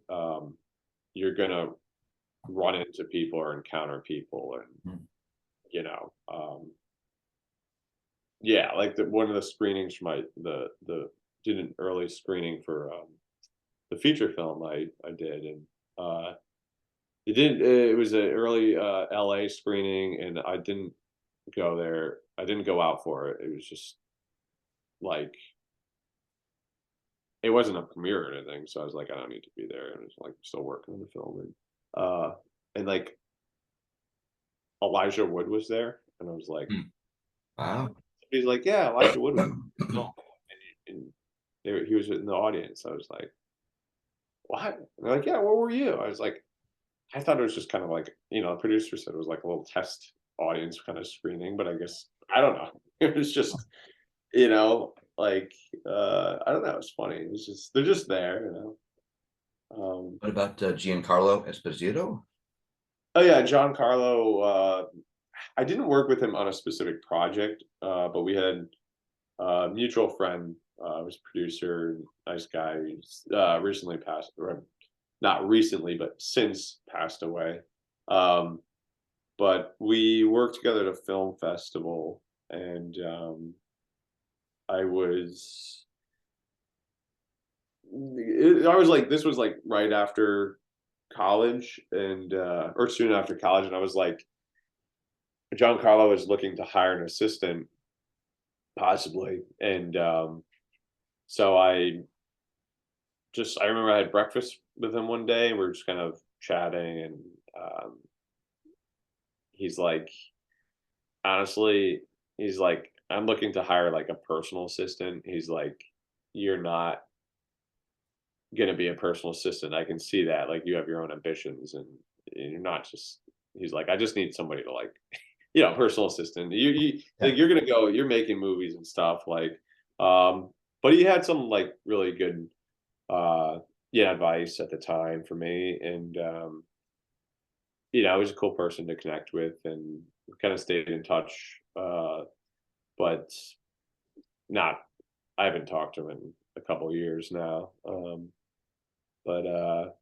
you're gonna run into people or encounter people, and you know um yeah, like one of the screenings for the did an early screening for the feature film I did, and it was an early LA screening, and I didn't go there. I didn't go out for it. It was just like it wasn't a premiere or anything, so I was like, I don't need to be there. And it's like still working on the film, and like Elijah Wood was there, and I was like, Wow. he's like, yeah, Elijah Wood was in the film. And he was in the audience. I was like, what? And they're like, yeah, where were you? I was like, I thought it was just kind of like, the producer said it was like a little test audience kind of screening, but I guess I don't know. It was just, like I don't know. It's funny. It's just they're just there. What about Giancarlo Esposito? Oh yeah, John Carlo. I didn't work with him on a specific project, but we had a mutual friend, was producer, nice guy. He's recently passed, or not recently, but since passed away. Um, but we worked together at a film festival, and I was, I was like, this was like right after college, and or soon after college, and I was like, John Carlo is looking to hire an assistant, possibly, and so I remember I had breakfast with him one day, and we were just kind of chatting, and um, he's like, honestly, he's like, I'm looking to hire like a personal assistant. He's like, you're not gonna be a personal assistant. I can see that. Like, you have your own ambitions, and you're not just. He's like, I just need somebody to like, personal assistant. You Yeah. like you're gonna go. You're making movies and stuff like, um. But he had some like really good, uh, advice at the time for me, and he was a cool person to connect with, and we kind of stayed in touch. But not. I haven't talked to him in a couple years now. But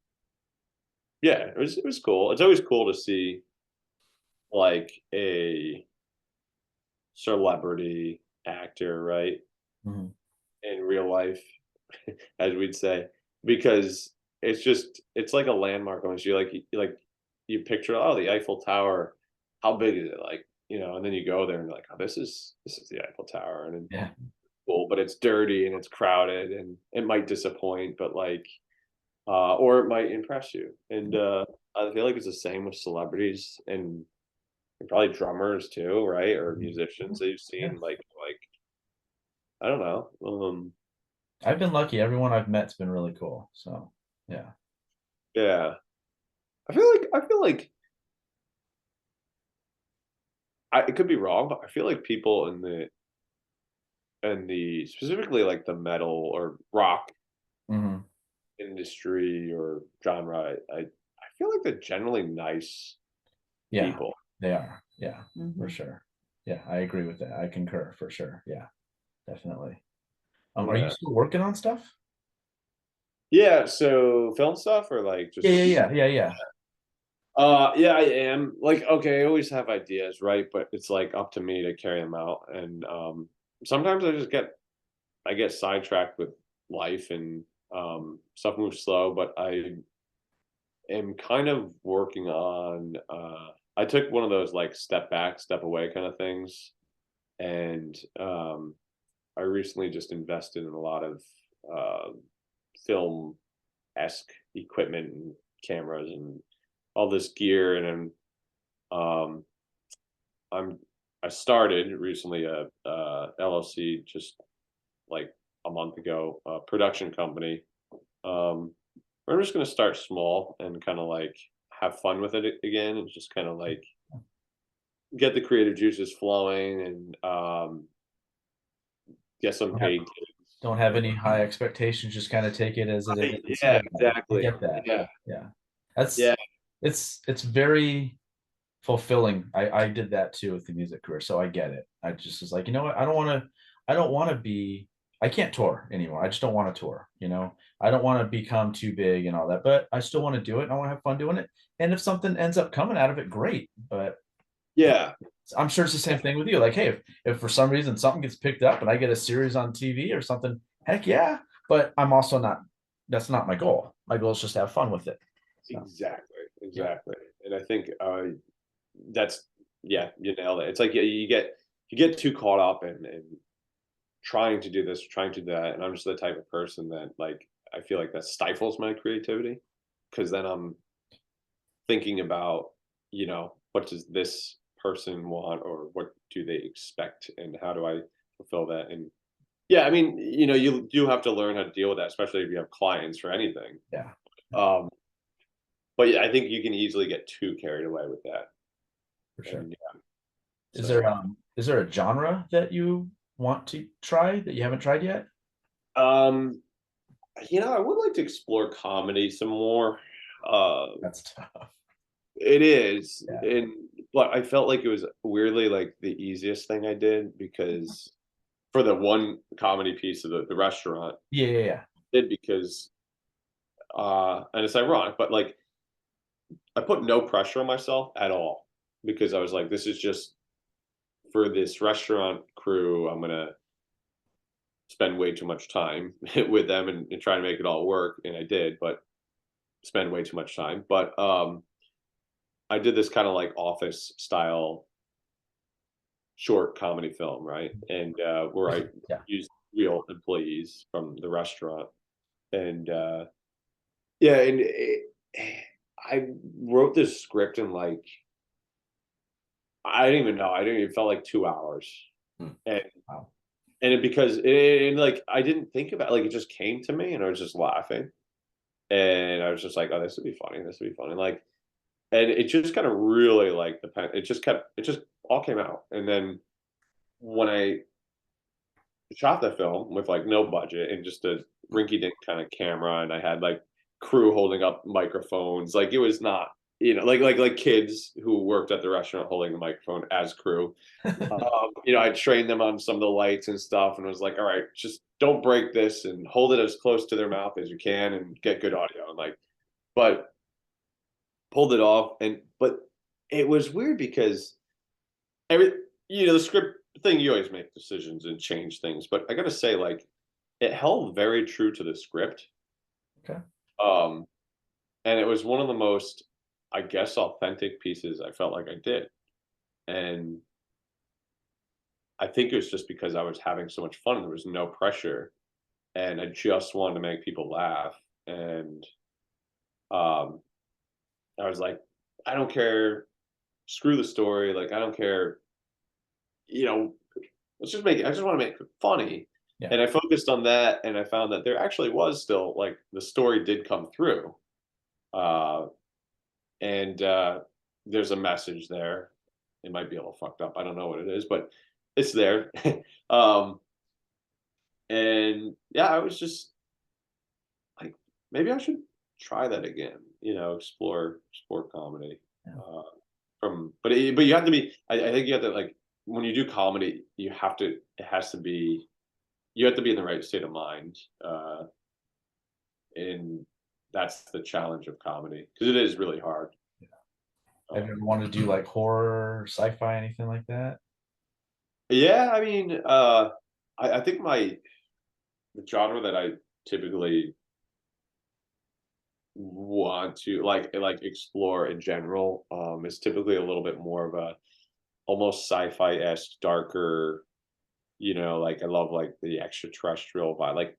yeah, it was cool. It's always cool to see like a celebrity actor, right, Mhm. in real life, as we'd say, because it's like a landmark once you you picture, oh, the Eiffel Tower, how big is it, like, and then you go there and you're like, oh, this is the Eiffel Tower, and it's Yeah. cool, but it's dirty and it's crowded and it might disappoint, but like, or it might impress you, and I feel like it's the same with celebrities, and probably drummers too, right? Or Mhm. musicians that you've Yeah. seen, like I don't know. I've been lucky. Everyone I've met's been really cool. So yeah. Yeah. I feel like it could be wrong, but I feel like people in the specifically like the metal or rock Hmm. industry or genre, I feel like they're generally nice Yeah, people. they are. Yeah, for Mhm. sure. Yeah, I agree with that. I concur for sure. Yeah, definitely. Are you Yeah. still working on stuff? Yeah, so film stuff or like Yeah, yeah, just yeah, yeah, yeah. yeah, I am. Like, okay, I always have ideas, right? But it's like up to me to carry them out. And sometimes I get sidetracked with life, and stuff moves slow, but I am kind of working on I took one of those like step back, step away kind of things. And I recently just invested in a lot of uh film esque equipment and cameras and all this gear, and um I'm I started recently a LLC just like a month ago, a production company. Um, we're just gonna start small and kind of like have fun with it again, and just kind of like get the creative juices flowing, and get some Don't have, paid don't have gigs. any high expectations. Just kind of take it as it Right, is. yeah, Yeah, I exactly. get that. Yeah, Yeah, that's yeah, it's very fulfilling. I did that too with the music career, so I get it. I just was like, you know what? I don't want to be. I can't tour anymore. I just don't want to tour. I don't want to become too big and all that, but I still want to do it. And I want to have fun doing it. And if something ends up coming out of it, great. But yeah. I'm sure it's the same thing with you. Like, hey, if for some reason something gets picked up and I get a series on TV or something, heck yeah. But I'm also not. That's not my goal. My goal is just to have fun with it. So Exactly, yeah. exactly. And I think that's yeah, you nailed it. It's like you get too caught up in trying to do this, trying to do that, and I'm just the type of person that like I feel like that stifles my creativity, because then I'm thinking about what does this person want, or what do they expect, and how do I fulfill that. And yeah, I mean, you do have to learn how to deal with that, especially if you have clients or anything. Yeah, Um, but yeah, I think you can easily get too carried away with that. for sure. And yeah, Is so is there a genre that you want to try that you haven't tried yet? um, I would like to explore comedy some more. Uh, That's tough. It is, Yeah. and but I felt like it was weirdly like the easiest thing I did because for the one comedy piece of the restaurant, Yeah, yeah, yeah. did because and it's ironic, but like I put no pressure on myself at all because I was like, this is just for this restaurant crew. I'm gonna spend way too much time with them and try to make it all work, and I did, but spend way too much time. But I did this kind of like office style short comedy film, right? And where I Yeah. used real employees from the restaurant, and yeah, and I wrote this script in like I didn't even know. I didn't even felt like 2 hours, Hmm. and Wow. because like I didn't think about like it just came to me, and I was just laughing, and I was just like, oh, this would be funny. This would be funny. Like, and it just kind of really like the pen. It just all came out, and then when I shot the film with like no budget and just a rinky dink kind of camera, and I had like crew holding up microphones. Like it was not, like kids who worked at the restaurant holding the microphone as crew. I trained them on some of the lights and stuff, and was like, all right, just don't break this and hold it as close to their mouth as you can and get good audio. And like, but pulled it off, and but it was weird because every the script thing, you always make decisions and change things, but I gotta say, like, it held very true to the script. Okay. Um, and it was one of the most, I guess, authentic pieces I felt like I did. And I think it was just because I was having so much fun. There was no pressure, and I just wanted to make people laugh. And um, I was like, I don't care. Screw the story. Like, I don't care. You know, let's just make it. I just want to make it funny. Yeah. And I focused on that, and I found that there actually was still like the story did come through. Uh, and there's a message there. It might be a little fucked up. I don't know what it is, but it's there. um, and yeah, I was just like, maybe I should try that again. Explore comedy. Yeah. But you have to be. I think you have to like when you do comedy, you have to. It has to be. You have to be in the right state of mind. And that's the challenge of comedy because it is really hard. Have you Um, ever wanted to do like horror, sci-fi, anything like that? Yeah, I mean, I think the genre that I typically want to like explore in general is typically a little bit more of a almost sci-fi-esque, darker. Like I love like the extraterrestrial vibe. Like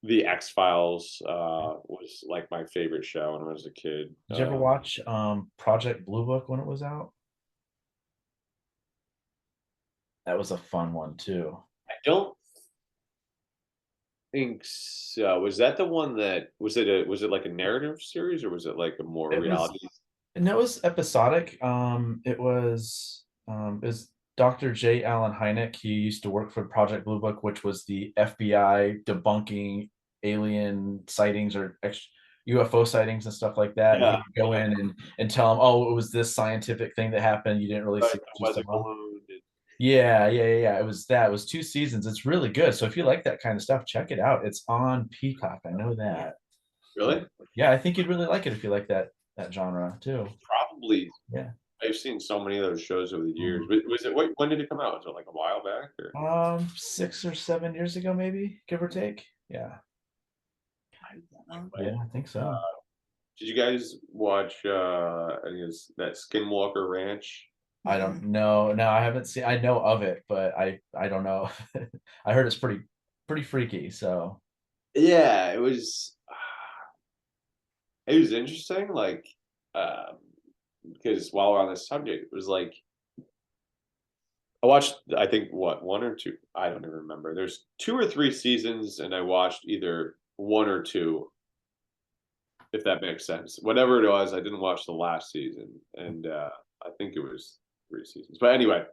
the X-Files was like my favorite show when I was a kid. Did you ever watch Project Blue Book when it was out? That was a fun one too. I don't think so. Was that the one that was it like a narrative series or was it like a more It was reality? and that was episodic. Is Dr. J. Allen Hynek. He used to work for Project Blue Book, which was the FBI debunking alien sightings or UFO sightings and stuff like that. And he Yeah, would go in and tell them, oh, it was this scientific thing that happened. You didn't really right, see the it. Just weather like, oh. balloon. Yeah, yeah, yeah, yeah. It was that. It was 2 seasons. It's really good. So if you like that kind of stuff, check it out. It's on Peacock. I know that. Really? Yeah, I think you'd really like it if you like that genre too. Probably. Yeah. I've seen so many of those shows over the years. Mhm. But was it when did it come out? Was it like a while back or 6 or 7 years ago, maybe, give or take. Yeah. Yeah, I think so. did you guys watch I guess that Skinwalker Ranch? I don't know. No, I haven't seen. I know of it, but I don't know. I heard it's pretty freaky. So Yeah, it was interesting, like um because while we're on this subject, it was like I watched I think what one or two, I don't even remember. There's 2 or 3 seasons and I watched either one or two, if that makes sense. Whatever it was, I didn't watch the last season, and I think it was 3 seasons. But anyway,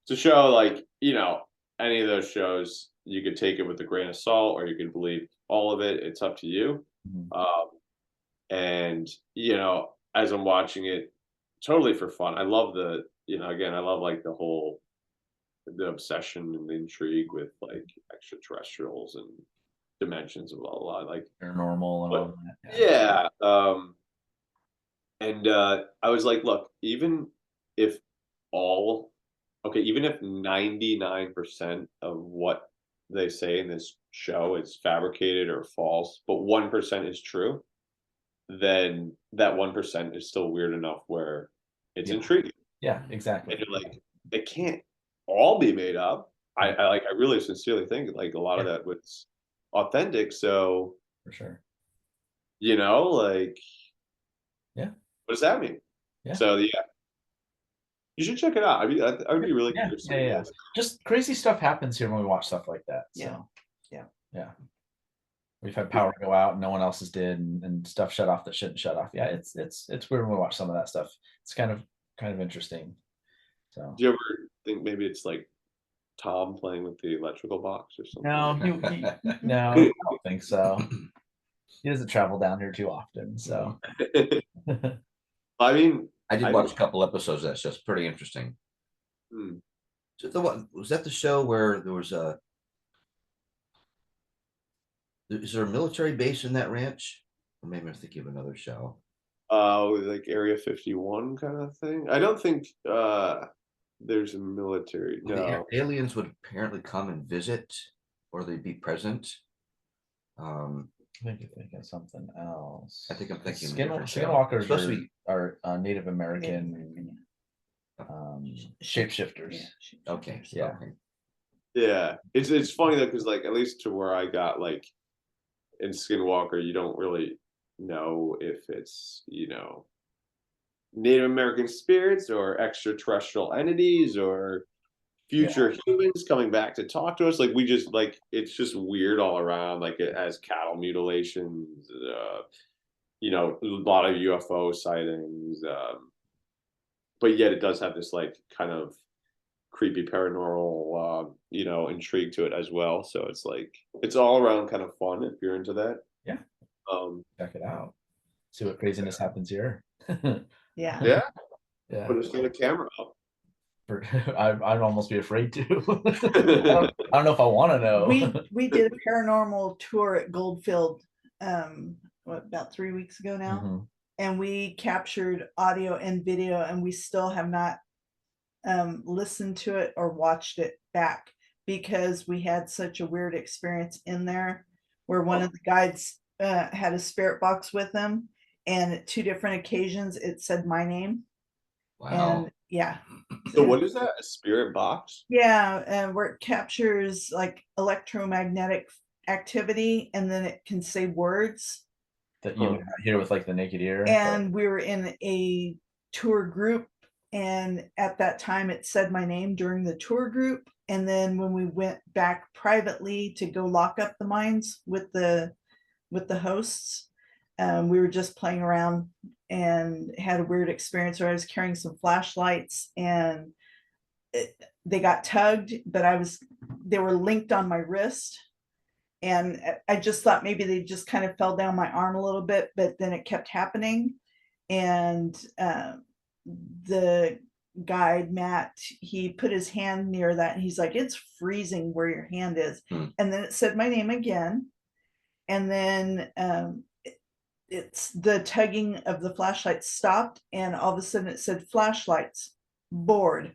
it's a show like any of those shows. You could take it with a grain of salt, or you could believe all of it. It's up to you. mhm. And as I'm watching it, totally for fun. I love again, I love like the obsession and the intrigue with like extraterrestrials and dimensions and blah blah blah. Like, Paranormal and but all that. yeah, and I was like, look, even if all okay, even if 99% of what they say in this show is fabricated or false, but 1% is true, then that 1% is still weird enough where it's Yeah. intriguing. Yeah, exactly. And you're like, it can't all be made up. I really sincerely think like a lot of that was authentic. So, For sure. like, Yeah. what does that mean? Yeah. So yeah, you should check it out. I would be really Yeah, curious. yeah. Just crazy stuff happens here when we watch stuff like that. So Yeah. we've had power go out and no one else's did, and stuff shut off that shouldn't shut off. Yeah, it's weird when we watch some of that stuff. It's kind of interesting. So Do you ever think maybe it's like Tom playing with the electrical box or something? no, no, I don't think so. He doesn't travel down here too often, so I mean, I did watch a couple episodes of that show. It's pretty interesting. hmm, So the one was that the show where there was is there a military base in that ranch? Or maybe I'm thinking of another show. like Area 51 kind of thing. I don't think there's a military. The No. aliens would apparently come and visit, or they'd be present. I think you're thinking something else. I think I'm thinking of a different show. Skinwalkers Supposed to be- are Native American shapeshifters. Okay. Yeah. Okay. Yeah, it's funny though because like at least to where I got like in Skinwalker, you don't really know if it's Native American spirits or extraterrestrial entities or future humans coming back to talk to us. Like we just like it's just weird all around. Like it has cattle mutilations, a lot of UFO sightings, but yet it does have this like kind of creepy paranormal intrigue to it as well. So it's like it's all around kind of fun if you're into that. Yeah. Check it out. See what craziness happens here. Yeah. Yeah, Yeah. put us on a camera up. I'd almost be afraid to. I don't know if I want to know. We did a paranormal tour at Goldfield about 3 weeks ago now. Mhm. And we captured audio and video, and we still have not listened to it or watched it back because we had such a weird experience in there where one of the guides had a spirit box with him, and at 2 different occasions it said my name. Wow. And yeah. So what is that? A spirit box? Yeah, and where it captures like electromagnetic activity, and then it can say words. That you would not hear with like the naked ear. And we were in a tour group, and at that time it said my name during the tour group. And then when we went back privately to go lock up the mines with the hosts, we were just playing around and had a weird experience where I was carrying some flashlights, and they got tugged, but they were linked on my wrist. And I just thought maybe they just kind of fell down my arm a little bit, but then it kept happening. And the guide, Matt, he put his hand near that, and he's like, it's freezing where your hand is. And then it said my name again. And then it's the tugging of the flashlight stopped, and all of a sudden it said flashlights, board.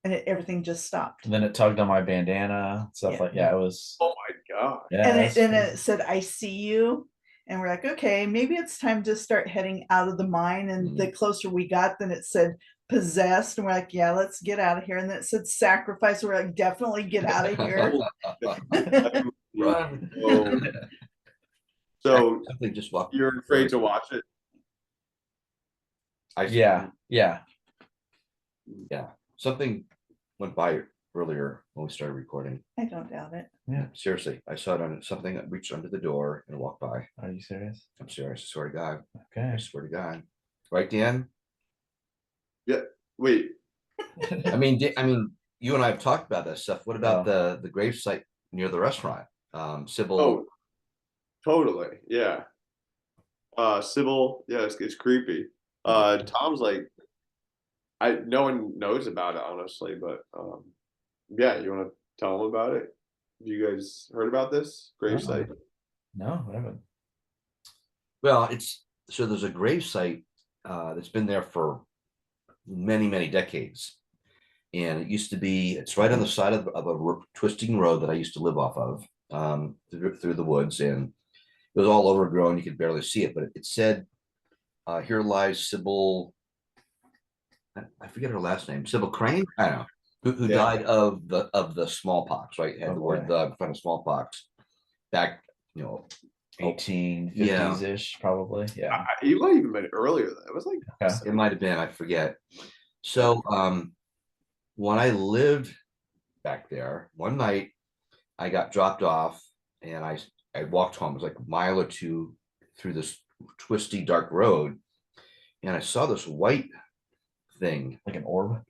And everything just stopped. And then it tugged on my bandana, stuff like it was. Oh my god! Yeah, And it said, "I see you," and we're like, "Okay, maybe it's time to start heading out of the mine." And the closer we got, then it said possessed, and we're like, "Yeah, let's get out of here." And then it said sacrifice. We're like, "Definitely get out of here." Run. So Definitely just walk. you're afraid to watch it? Yeah. Something went by earlier when we started recording. I don't doubt it. Yeah. Seriously, I saw it on something that reached under the door and walked by. Are you serious? I'm serious. I swear to God. Okay. I swear to God. Right, Dan? Wait, I mean, you and I have talked about that stuff. What about the grave site near the restaurant? Sybil. oh, totally, yeah. Sybil, yeah, it's creepy. Tom's like no one knows about it honestly, but yeah, you want to tell them about it? You guys heard about this gravesite? No, I haven't. Well, so there's a grave site that's been there for many, many decades. And it used to be, it's right on the side of a twisting road that I used to live off of, through the woods. And it was all overgrown. You could barely see it, but it said, here lies Sybil, I forget her last name, Sybil Crane? I don't know, who Yeah. died of the smallpox, right? Had the word Okay. the in front of smallpox back, 1850s-ish, probably. Yeah. You might even been earlier. It was like Okay. it might have been, I forget. So when I lived back there, one night I got dropped off and I walked home. It was like a mile or two through this twisty dark road, and I saw this white thing. Like an orb.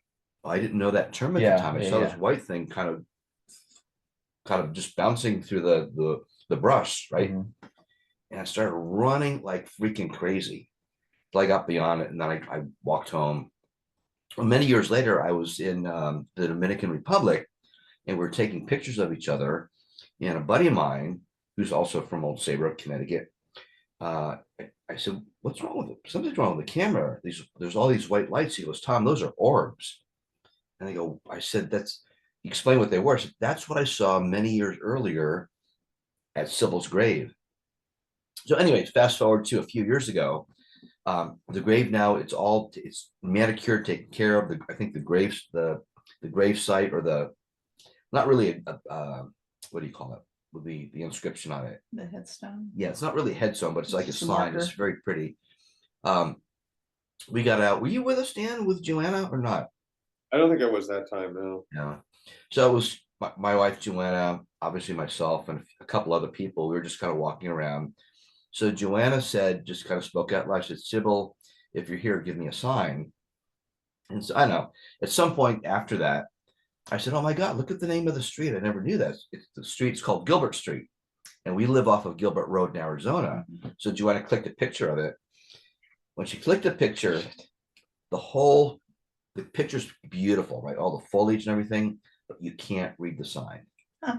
I didn't know that term at Yeah, the time. I yeah, saw yeah. this white thing kind of just bouncing through the brush, right? Mhm. And I started running like freaking crazy till I got beyond it, and then I walked home. Well, many years later, I was in the Dominican Republic, and we're taking pictures of each other. And a buddy of mine, who's also from Old Saybrook, Connecticut, I said, "What's wrong with it? Something's wrong with the camera. There's all these white lights." He goes, "Tom, those are orbs." And I said, explain what they were. I said, "That's what I saw many years earlier at Sybil's grave." So anyways, fast forward to a few years ago. The grave now, it's manicured, taken care of. I think the grave site, or not really what do you call it? Would be the inscription on it. The headstone. Yeah, it's not really a headstone, but it's like a Just a sign. It's marker. very pretty. We got out. Were you with us, Dan, with Joanna or not? I don't think I was that time. No. No. So it was my wife, Joanna, obviously myself, and a couple other people. We were just kind of walking around. So Joanna just kind of spoke out loud. She said, "Sybil, if you're here, give me a sign." And so I know at some point after that, I said, "Oh my God, look at the name of the street. I never knew that. The street's called Gilbert Street. And we live off of Gilbert Road in Arizona." So Joanna clicked a picture of it. When she clicked a picture, the picture's beautiful, right? All the foliage and everything, but you can't read the sign. Huh.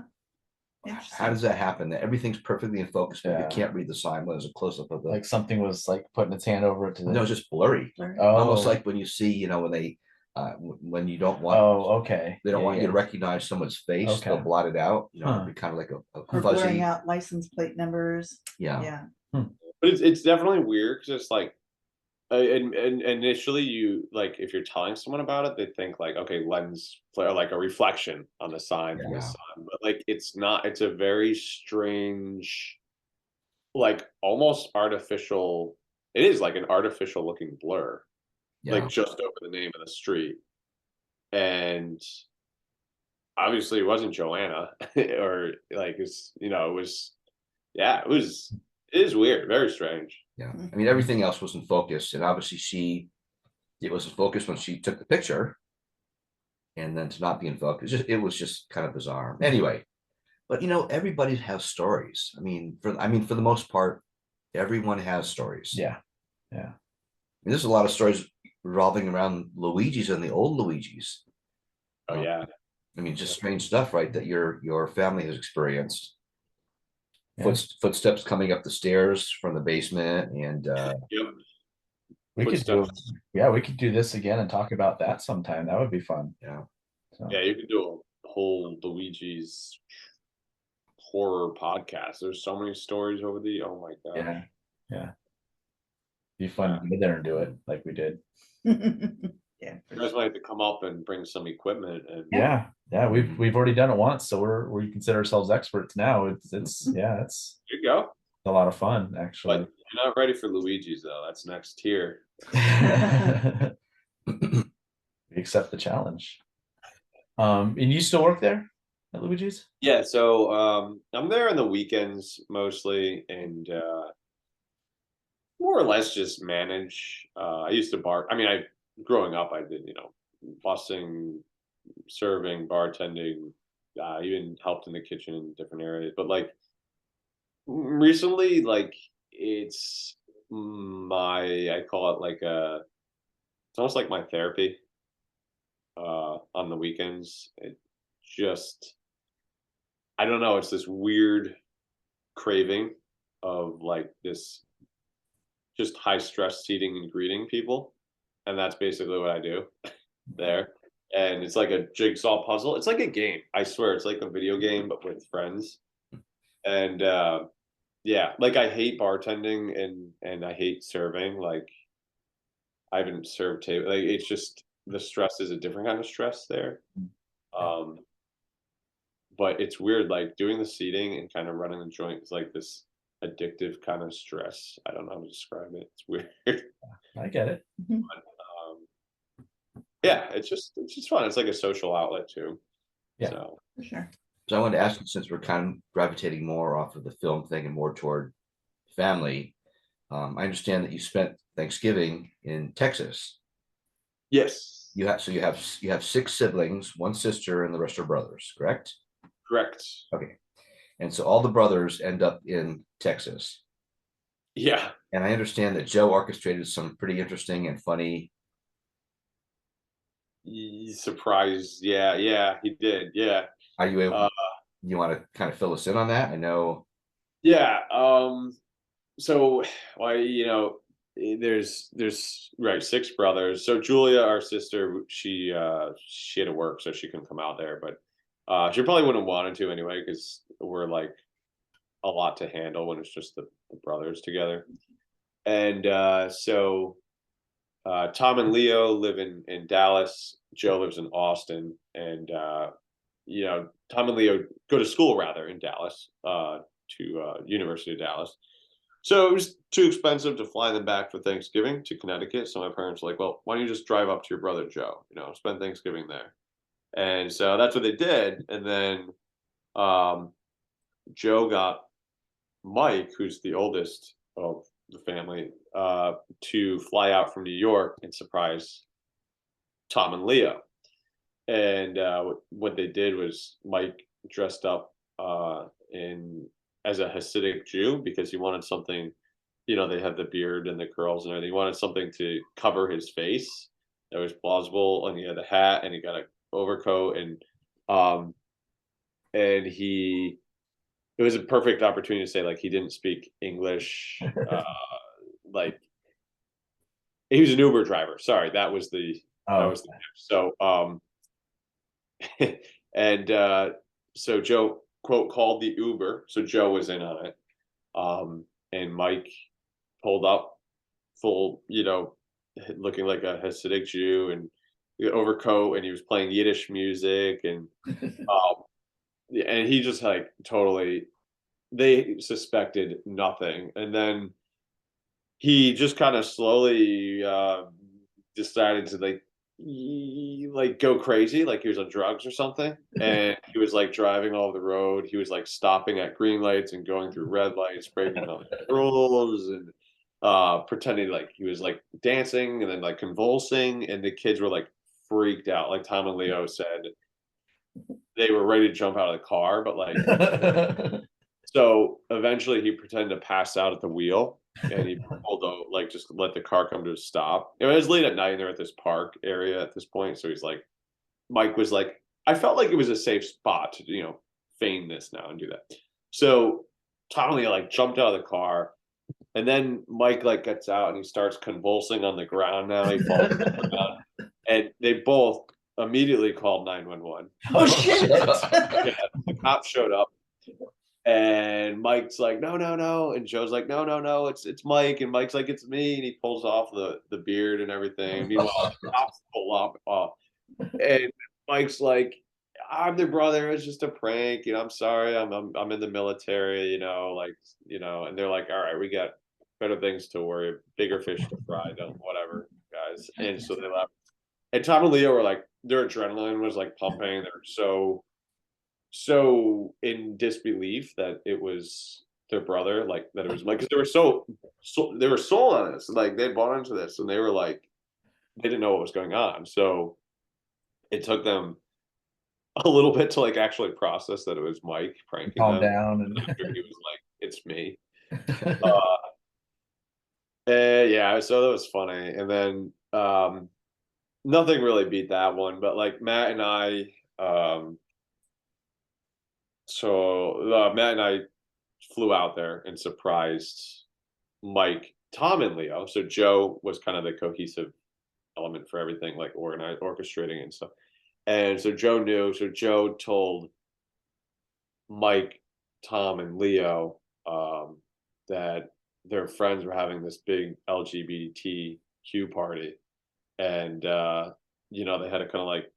How Interesting. does that happen? That everything's perfectly in focus, but you Yeah. can't read the sign. When there's a close up of the Like something was like putting its hand over it to no, it's just blurry. Blurry. Almost Oh. like when you see, when they when you don't want Okay. they don't Yeah, want you yeah. to recognize someone's face, Okay. they'll blot it out, Huh. it'd be kind of like a Or blurring fuzzy. out license plate numbers. Yeah. Yeah. But it's definitely weird because it's like, and initially you like if you're telling someone about it, they think like, okay, lens flare, like a reflection on the sign from Yeah. the sun, but like it's not. It's a very strange, like almost artificial. It is like an artificial looking blur, Yeah. like just over the name of the street, and obviously it wasn't Joanna or like it's it was yeah it is weird, very strange. Yeah. I mean, everything else was in focus, and obviously it was in focus when she took the picture, and then to not be in focus, it was just kind of bizarre. Anyway, but everybody has stories. I mean, for the most part, everyone has stories. Yeah. There's a lot of stories revolving around Luigi's and the old Luigi's. Oh yeah. I mean, just strange stuff, right? That your family has experienced. Yeah. Footsteps coming up the stairs from the basement, and Yep. We could do this again and talk about that sometime. That would be fun. yeah. So, Yeah, you could do a whole Luigi's horror podcast. There's so many stories over oh my god. yeah. Be fun to get there and do it like we did. Yeah. You guys might have to come up and bring some equipment and Yeah. We've already done it once, so we consider ourselves experts now. It's there you go. a lot of fun actually. But you're not ready for Luigi's though. That's next tier. We accept the challenge. And you still work there at Luigi's? Yeah, so I'm there on the weekends mostly, and more or less just manage. I used to growing up I did busing, serving, bartending, even helped in the kitchen in different areas. But like recently, like it's I call it like it's almost like my therapy. on the weekends. It just, I don't know, it's this weird craving of like this just high stress seating and greeting people. And that's basically what I do there. And it's like a jigsaw puzzle. It's like a game. I swear it's like a video game, but with friends. And yeah, like I hate bartending and I hate serving. Like I haven't served table. Like it's just the stress is a different kind of stress there. Um, but it's weird, like doing the seating and kind of running the joint is like this addictive kind of stress. I don't know how to describe it. It's weird. I get it. Yeah, it's just fun. It's like a social outlet too. Yeah. So For sure. So I wanted to ask you, since we're kind of gravitating more off of the film thing and more toward family, I understand that you spent Thanksgiving in Texas. yes, You have you have 6 siblings, 1 sister, and the rest are brothers, correct? correct. Okay. And so all the brothers end up in Texas. Yeah. And I understand that Joe orchestrated some pretty interesting and funny. Surprise. Yeah, yeah, he did. Yeah. Are you able? Uh, You want to kind of fill us in on that? I know. yeah. So well, there's right 6 brothers. So Julia, our sister, she had to work, so she couldn't come out there, but she probably wouldn't have wanted to anyway, because we're like a lot to handle when it's just the brothers together. And so Tom and Leo live in Dallas. Joe lives in Austin, and Tom and Leo go to school rather in Dallas, to University of Dallas. So it was too expensive to fly them back for Thanksgiving to Connecticut. So my parents were like, "Well, why don't you just drive up to your brother Joe? Spend Thanksgiving there." And so that's what they did. And then Joe got Mike, who's the oldest of the family, to fly out from New York and surprise Tom and Leo. And what they did was Mike dressed up in as a Hasidic Jew, because he wanted something. They have the beard and the curls and everything. He wanted something to cover his face that was plausible, and he had a hat and he got an overcoat, um and it was a perfect opportunity to say, like, he didn't speak English. Like, he was an Uber driver. Sorry, that was the so and so Joe quote called the Uber. So Joe was in on it. And Mike pulled up full, looking like a Hasidic Jew and the overcoat, and he was playing Yiddish music, and and he just like totally, they suspected nothing. And then he just kind of slowly decided to like go crazy, like he was on drugs or something. And he was like driving all over the road. He was like stopping at green lights and going through red lights, breaking all the rules, and pretending like he was like dancing and then like convulsing. And the kids were like freaked out. Like Tom and Leo said, they were ready to jump out of the car, but like so eventually he pretended to pass out at the wheel, and he pulled out, like, just let the car come to a stop. It was late at night and they're at this park area at this point. So Mike was like, I felt like it was a safe spot to, feign this now and do that. So Tom like jumped out of the car, and then Mike like gets out and he starts convulsing on the ground now. He falls on the ground, and they both immediately called 911. Oh shit! Yeah, the cops showed up. And Mike's like, no, no, no. And Joe's like, no, no, no, it's Mike. And Mike's like, it's me. And he pulls off the beard and everything. Meanwhile, the cops pull up. And Mike's like, I'm their brother. It's just a prank. I'm sorry. I'm in the military, and they're like, all right, we got better things to worry, bigger fish to fry, whatever, guys. And so they left. And Tom and Leo were like, their adrenaline was like pumping. They were so in disbelief that it was their brother, like that it was Mike, because they were sold on this, like they bought into this, and they were like, they didn't know what was going on. So it took them a little bit to like actually process that it was Mike pranking Calm them. down. And He was like, it's me. Yeah, so that was funny. And then nothing really beat that one, but like Matt and I, Matt and I flew out there and surprised Mike, Tom, and Leo. So Joe was kind of the cohesive element for everything, like orchestrating and stuff. And so Joe knew. So Joe told Mike, Tom, and Leo that their friends were having this big LGBTQ party, and they had to kind of like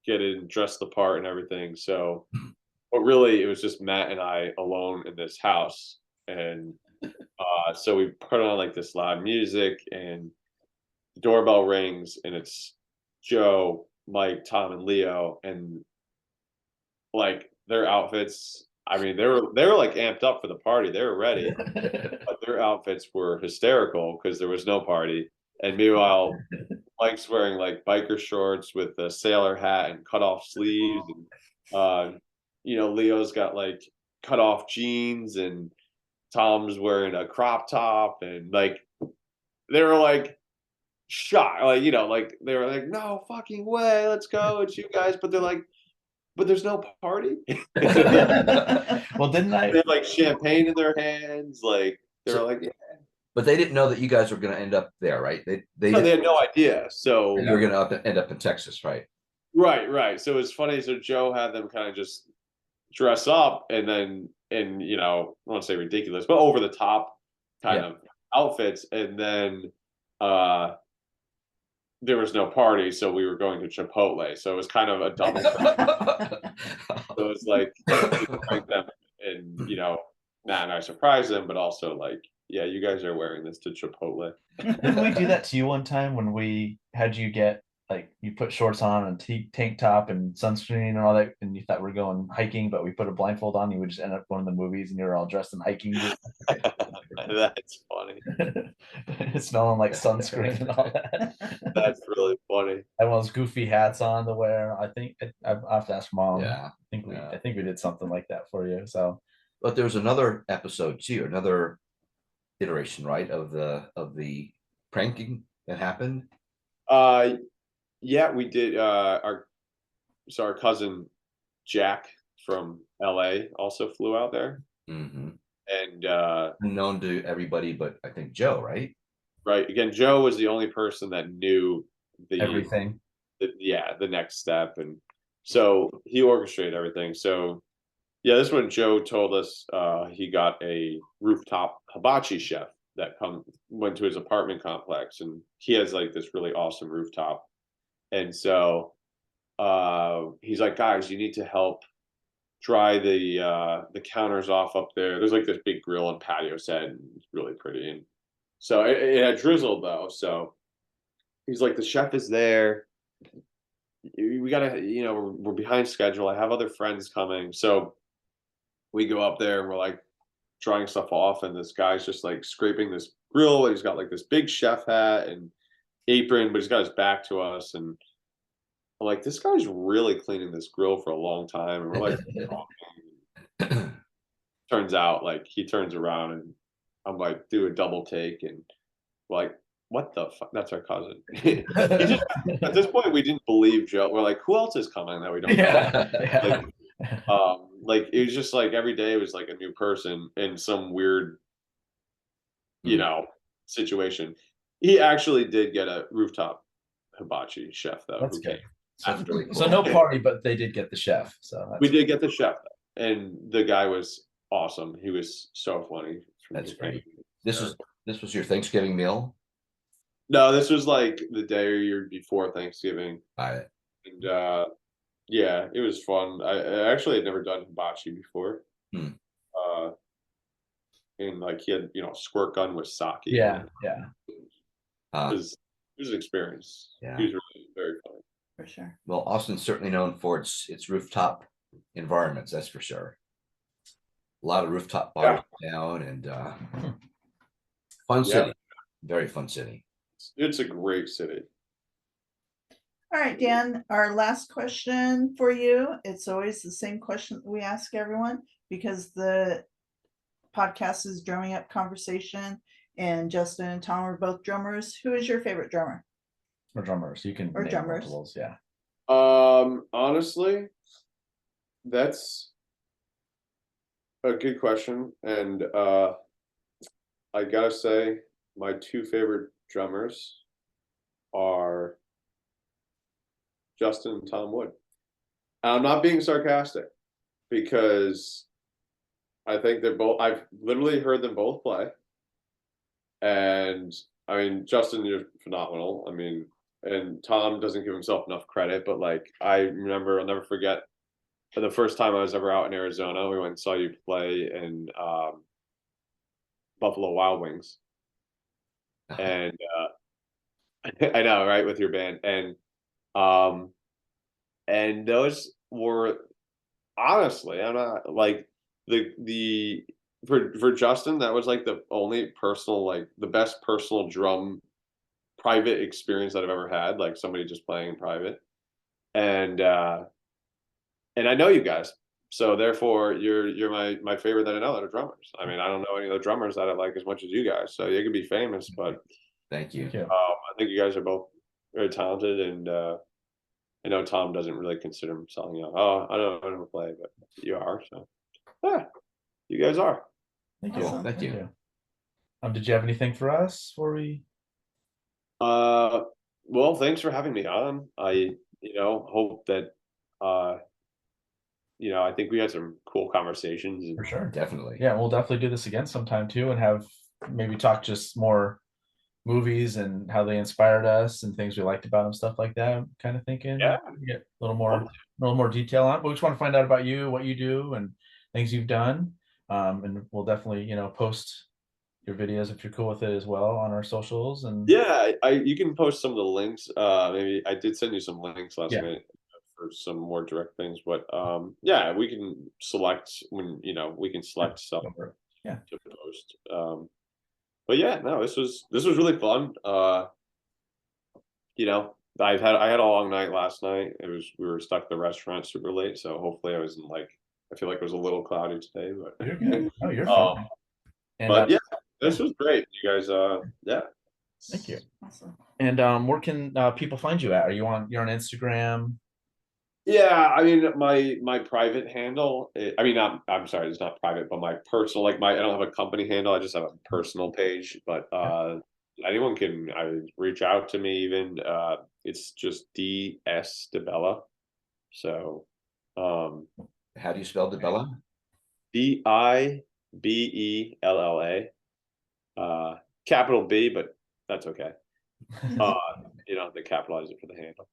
get in, dress the part, and everything. So, but really, it was just Matt and I alone in this house, and so we put on like this loud music, and the doorbell rings, and it's Joe, Mike, Tom, and Leo, and like their outfits. I mean, they were like amped up for the party. They were ready, but their outfits were hysterical because there was no party. And meanwhile, Mike's wearing like biker shorts with a sailor hat and cut off sleeves, and Leo's got like cut off jeans, and Tom's wearing a crop top, and like they were like shocked, like they were like, no fucking way, let's go, it's you guys, but they're like, but there's no party. Well, didn't I? They had like champagne in their hands, like they were like, yeah. But they didn't know that you guys were going to end up there, right? They Had no idea. So you were going to end up in Texas, right? Right. So it's funny. So Joe had them kind of just dress up, and then I won't say ridiculous, but over the top kind of outfits, and then there was no party, so we were going to Chipotle. So it was kind of a double. So it was like them, and Matt and I surprised them, but also like, yeah, you guys are wearing this to Chipotle. Didn't we do that to you one time when we had you get like you put shorts on and tank top and sunscreen and all that, and you thought we were going hiking, but we put a blindfold on, you would just end up going to the movies and you're all dressed in hiking gear. That's funny. Smelling like sunscreen and all that. That's really funny. I have those goofy hats on to wear. I think I have to ask Mom. Yeah. I think we did something like that for you. So, but there was another episode too, another iteration, right, of the pranking that happened. Yeah, we did. Our cousin Jack from LA also flew out there, and known to everybody, but I think Joe, right? Right. Again, Joe was the only person that knew everything. The next step, and so he orchestrated everything. So yeah, this one Joe told us he got a rooftop hibachi chef that went to his apartment complex, and he has like this really awesome rooftop. And so he's like, guys, you need to help dry the counters off up there. There's like this big grill and patio set, and it's really pretty. And so it had drizzled though. So he's like, the chef is there. We gotta, we're behind schedule. I have other friends coming. So we go up there and we're like drying stuff off, and this guy's just like scraping this grill, and he's got like this big chef hat and apron, but he's got his back to us, and I'm like, this guy's really cleaning this grill for a long time, and we're like, turns out like he turns around, and I'm like, do a double take, and we're like, what the fuck? That's our cousin. At this point, we didn't believe Joe. We're like, who else is coming that we don't know? Like it was just like every day was like a new person in some weird, situation. He actually did get a rooftop hibachi chef though. That's good. Really cool. So no party, but they did get the chef. So we did get the chef, and the guy was awesome. He was so funny. That's great. This was your Thanksgiving meal? No, this was like the day or year before Thanksgiving. And yeah, it was fun. I actually had never done hibachi before. And like he had, squirt gun with sake. Yeah. It was an experience. Yeah. He was really very funny. For sure. Well, Austin's certainly known for its rooftop environments, that's for sure. A lot of rooftop bars down, and fun city. Very fun city. It's a great city. All right, Dan, our last question for you. It's always the same question that we ask everyone, because the podcast is drumming up conversation, and Justin and Tom are both drummers. Who is your favorite drummer? Or drummers. You can Or name drummers. multiples, yeah. Honestly, that's a good question, and I gotta say, my two favorite drummers are Justin and Tom Wood. And I'm not being sarcastic because I think they're both. I've literally heard them both play, and I mean, Justin, you're phenomenal. I mean, and Tom doesn't give himself enough credit, but like I remember, I'll never forget the first time I was ever out in Arizona. We went and saw you play in Buffalo Wild Wings, and I know, right, with your band, um, and those were honestly, I'm not like the for Justin, that was like the only personal, like the best personal drum private experience that I've ever had, like somebody just playing in private. And and I know you guys. So therefore you're my favorite that I know that are drummers. I mean, I don't know any other drummers that I like as much as you guys. So you could be famous, but Thank you. Thank you. I think you guys are both very talented, and I know Tom doesn't really consider himself, oh, I don't know how to play, but you are. So yeah, you guys are. Thank you. Awesome. Thank you. Did you have anything for us before we? Well, thanks for having me on. I, hope that, I think we had some cool conversations. For sure. Definitely. Yeah, we'll definitely do this again sometime too, and have maybe talk just more movies and how they inspired us and things we liked about them, stuff like that. I'm kind of thinking, Yeah. get a little more detail on. But we just want to find out about you, what you do, and things you've done. And we'll definitely, post your videos if you're cool with it as well on our socials. And Yeah, you can post some of the links. Maybe I did send you some links last Yeah. night for some more direct things, but yeah, we can select when we can select stuff Yeah. to post. But yeah, no, this was really fun. I had a long night last night. We were stuck at the restaurant super late, so hopefully I feel like it was a little cloudy today, but You're good. No, you're fine. And, but yeah, this was great. You guys, yeah. Thank you. Awesome. And where can people find you at? You're on Instagram? Yeah, I mean, my private handle. I'm sorry, it's not private, but my personal, I don't have a company handle. I just have a personal page. But anyone can reach out to me. Even it's just DS DiBella. So, How do you spell DiBella? DIBELLA. Capital B, but that's okay. They capitalize it for the handle.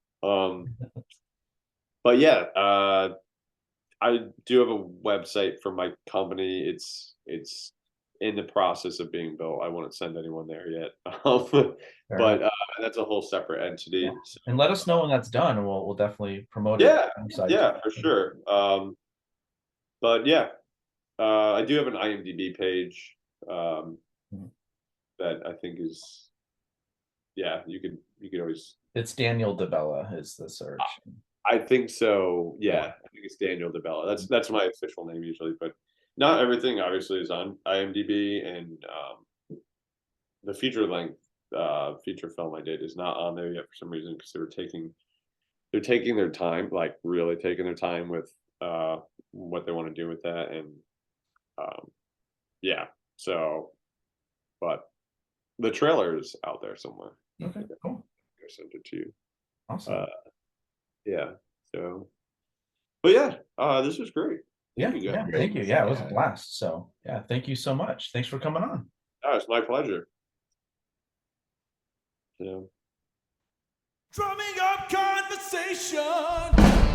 But yeah, I do have a website for my company. It's in the process of being built. I won't send anyone there yet. But that's a whole separate entity. Yeah. So, And let us know when that's done, and we'll definitely promote it. yeah, on our side. yeah, for sure. But yeah, I do have an IMDb page that I think is, yeah, you could always. It's Daniel DiBella is the search. I think so. Yeah, I think it's Daniel DiBella. That's my official name usually, but not everything obviously is on IMDb, and the feature length feature film I did is not on there yet for some reason, because they're taking their time, like really taking their time with what they want to do with that, and yeah. So, but the trailer is out there somewhere. Okay, cool. I sent it to you. Awesome. Yeah. So, but yeah, this was great. Yeah, Thank you, yeah, guys. thank you. Yeah, it was a Yeah. blast. So yeah, thank you so much. Thanks for coming on. It's my pleasure. So. Drumming up conversation.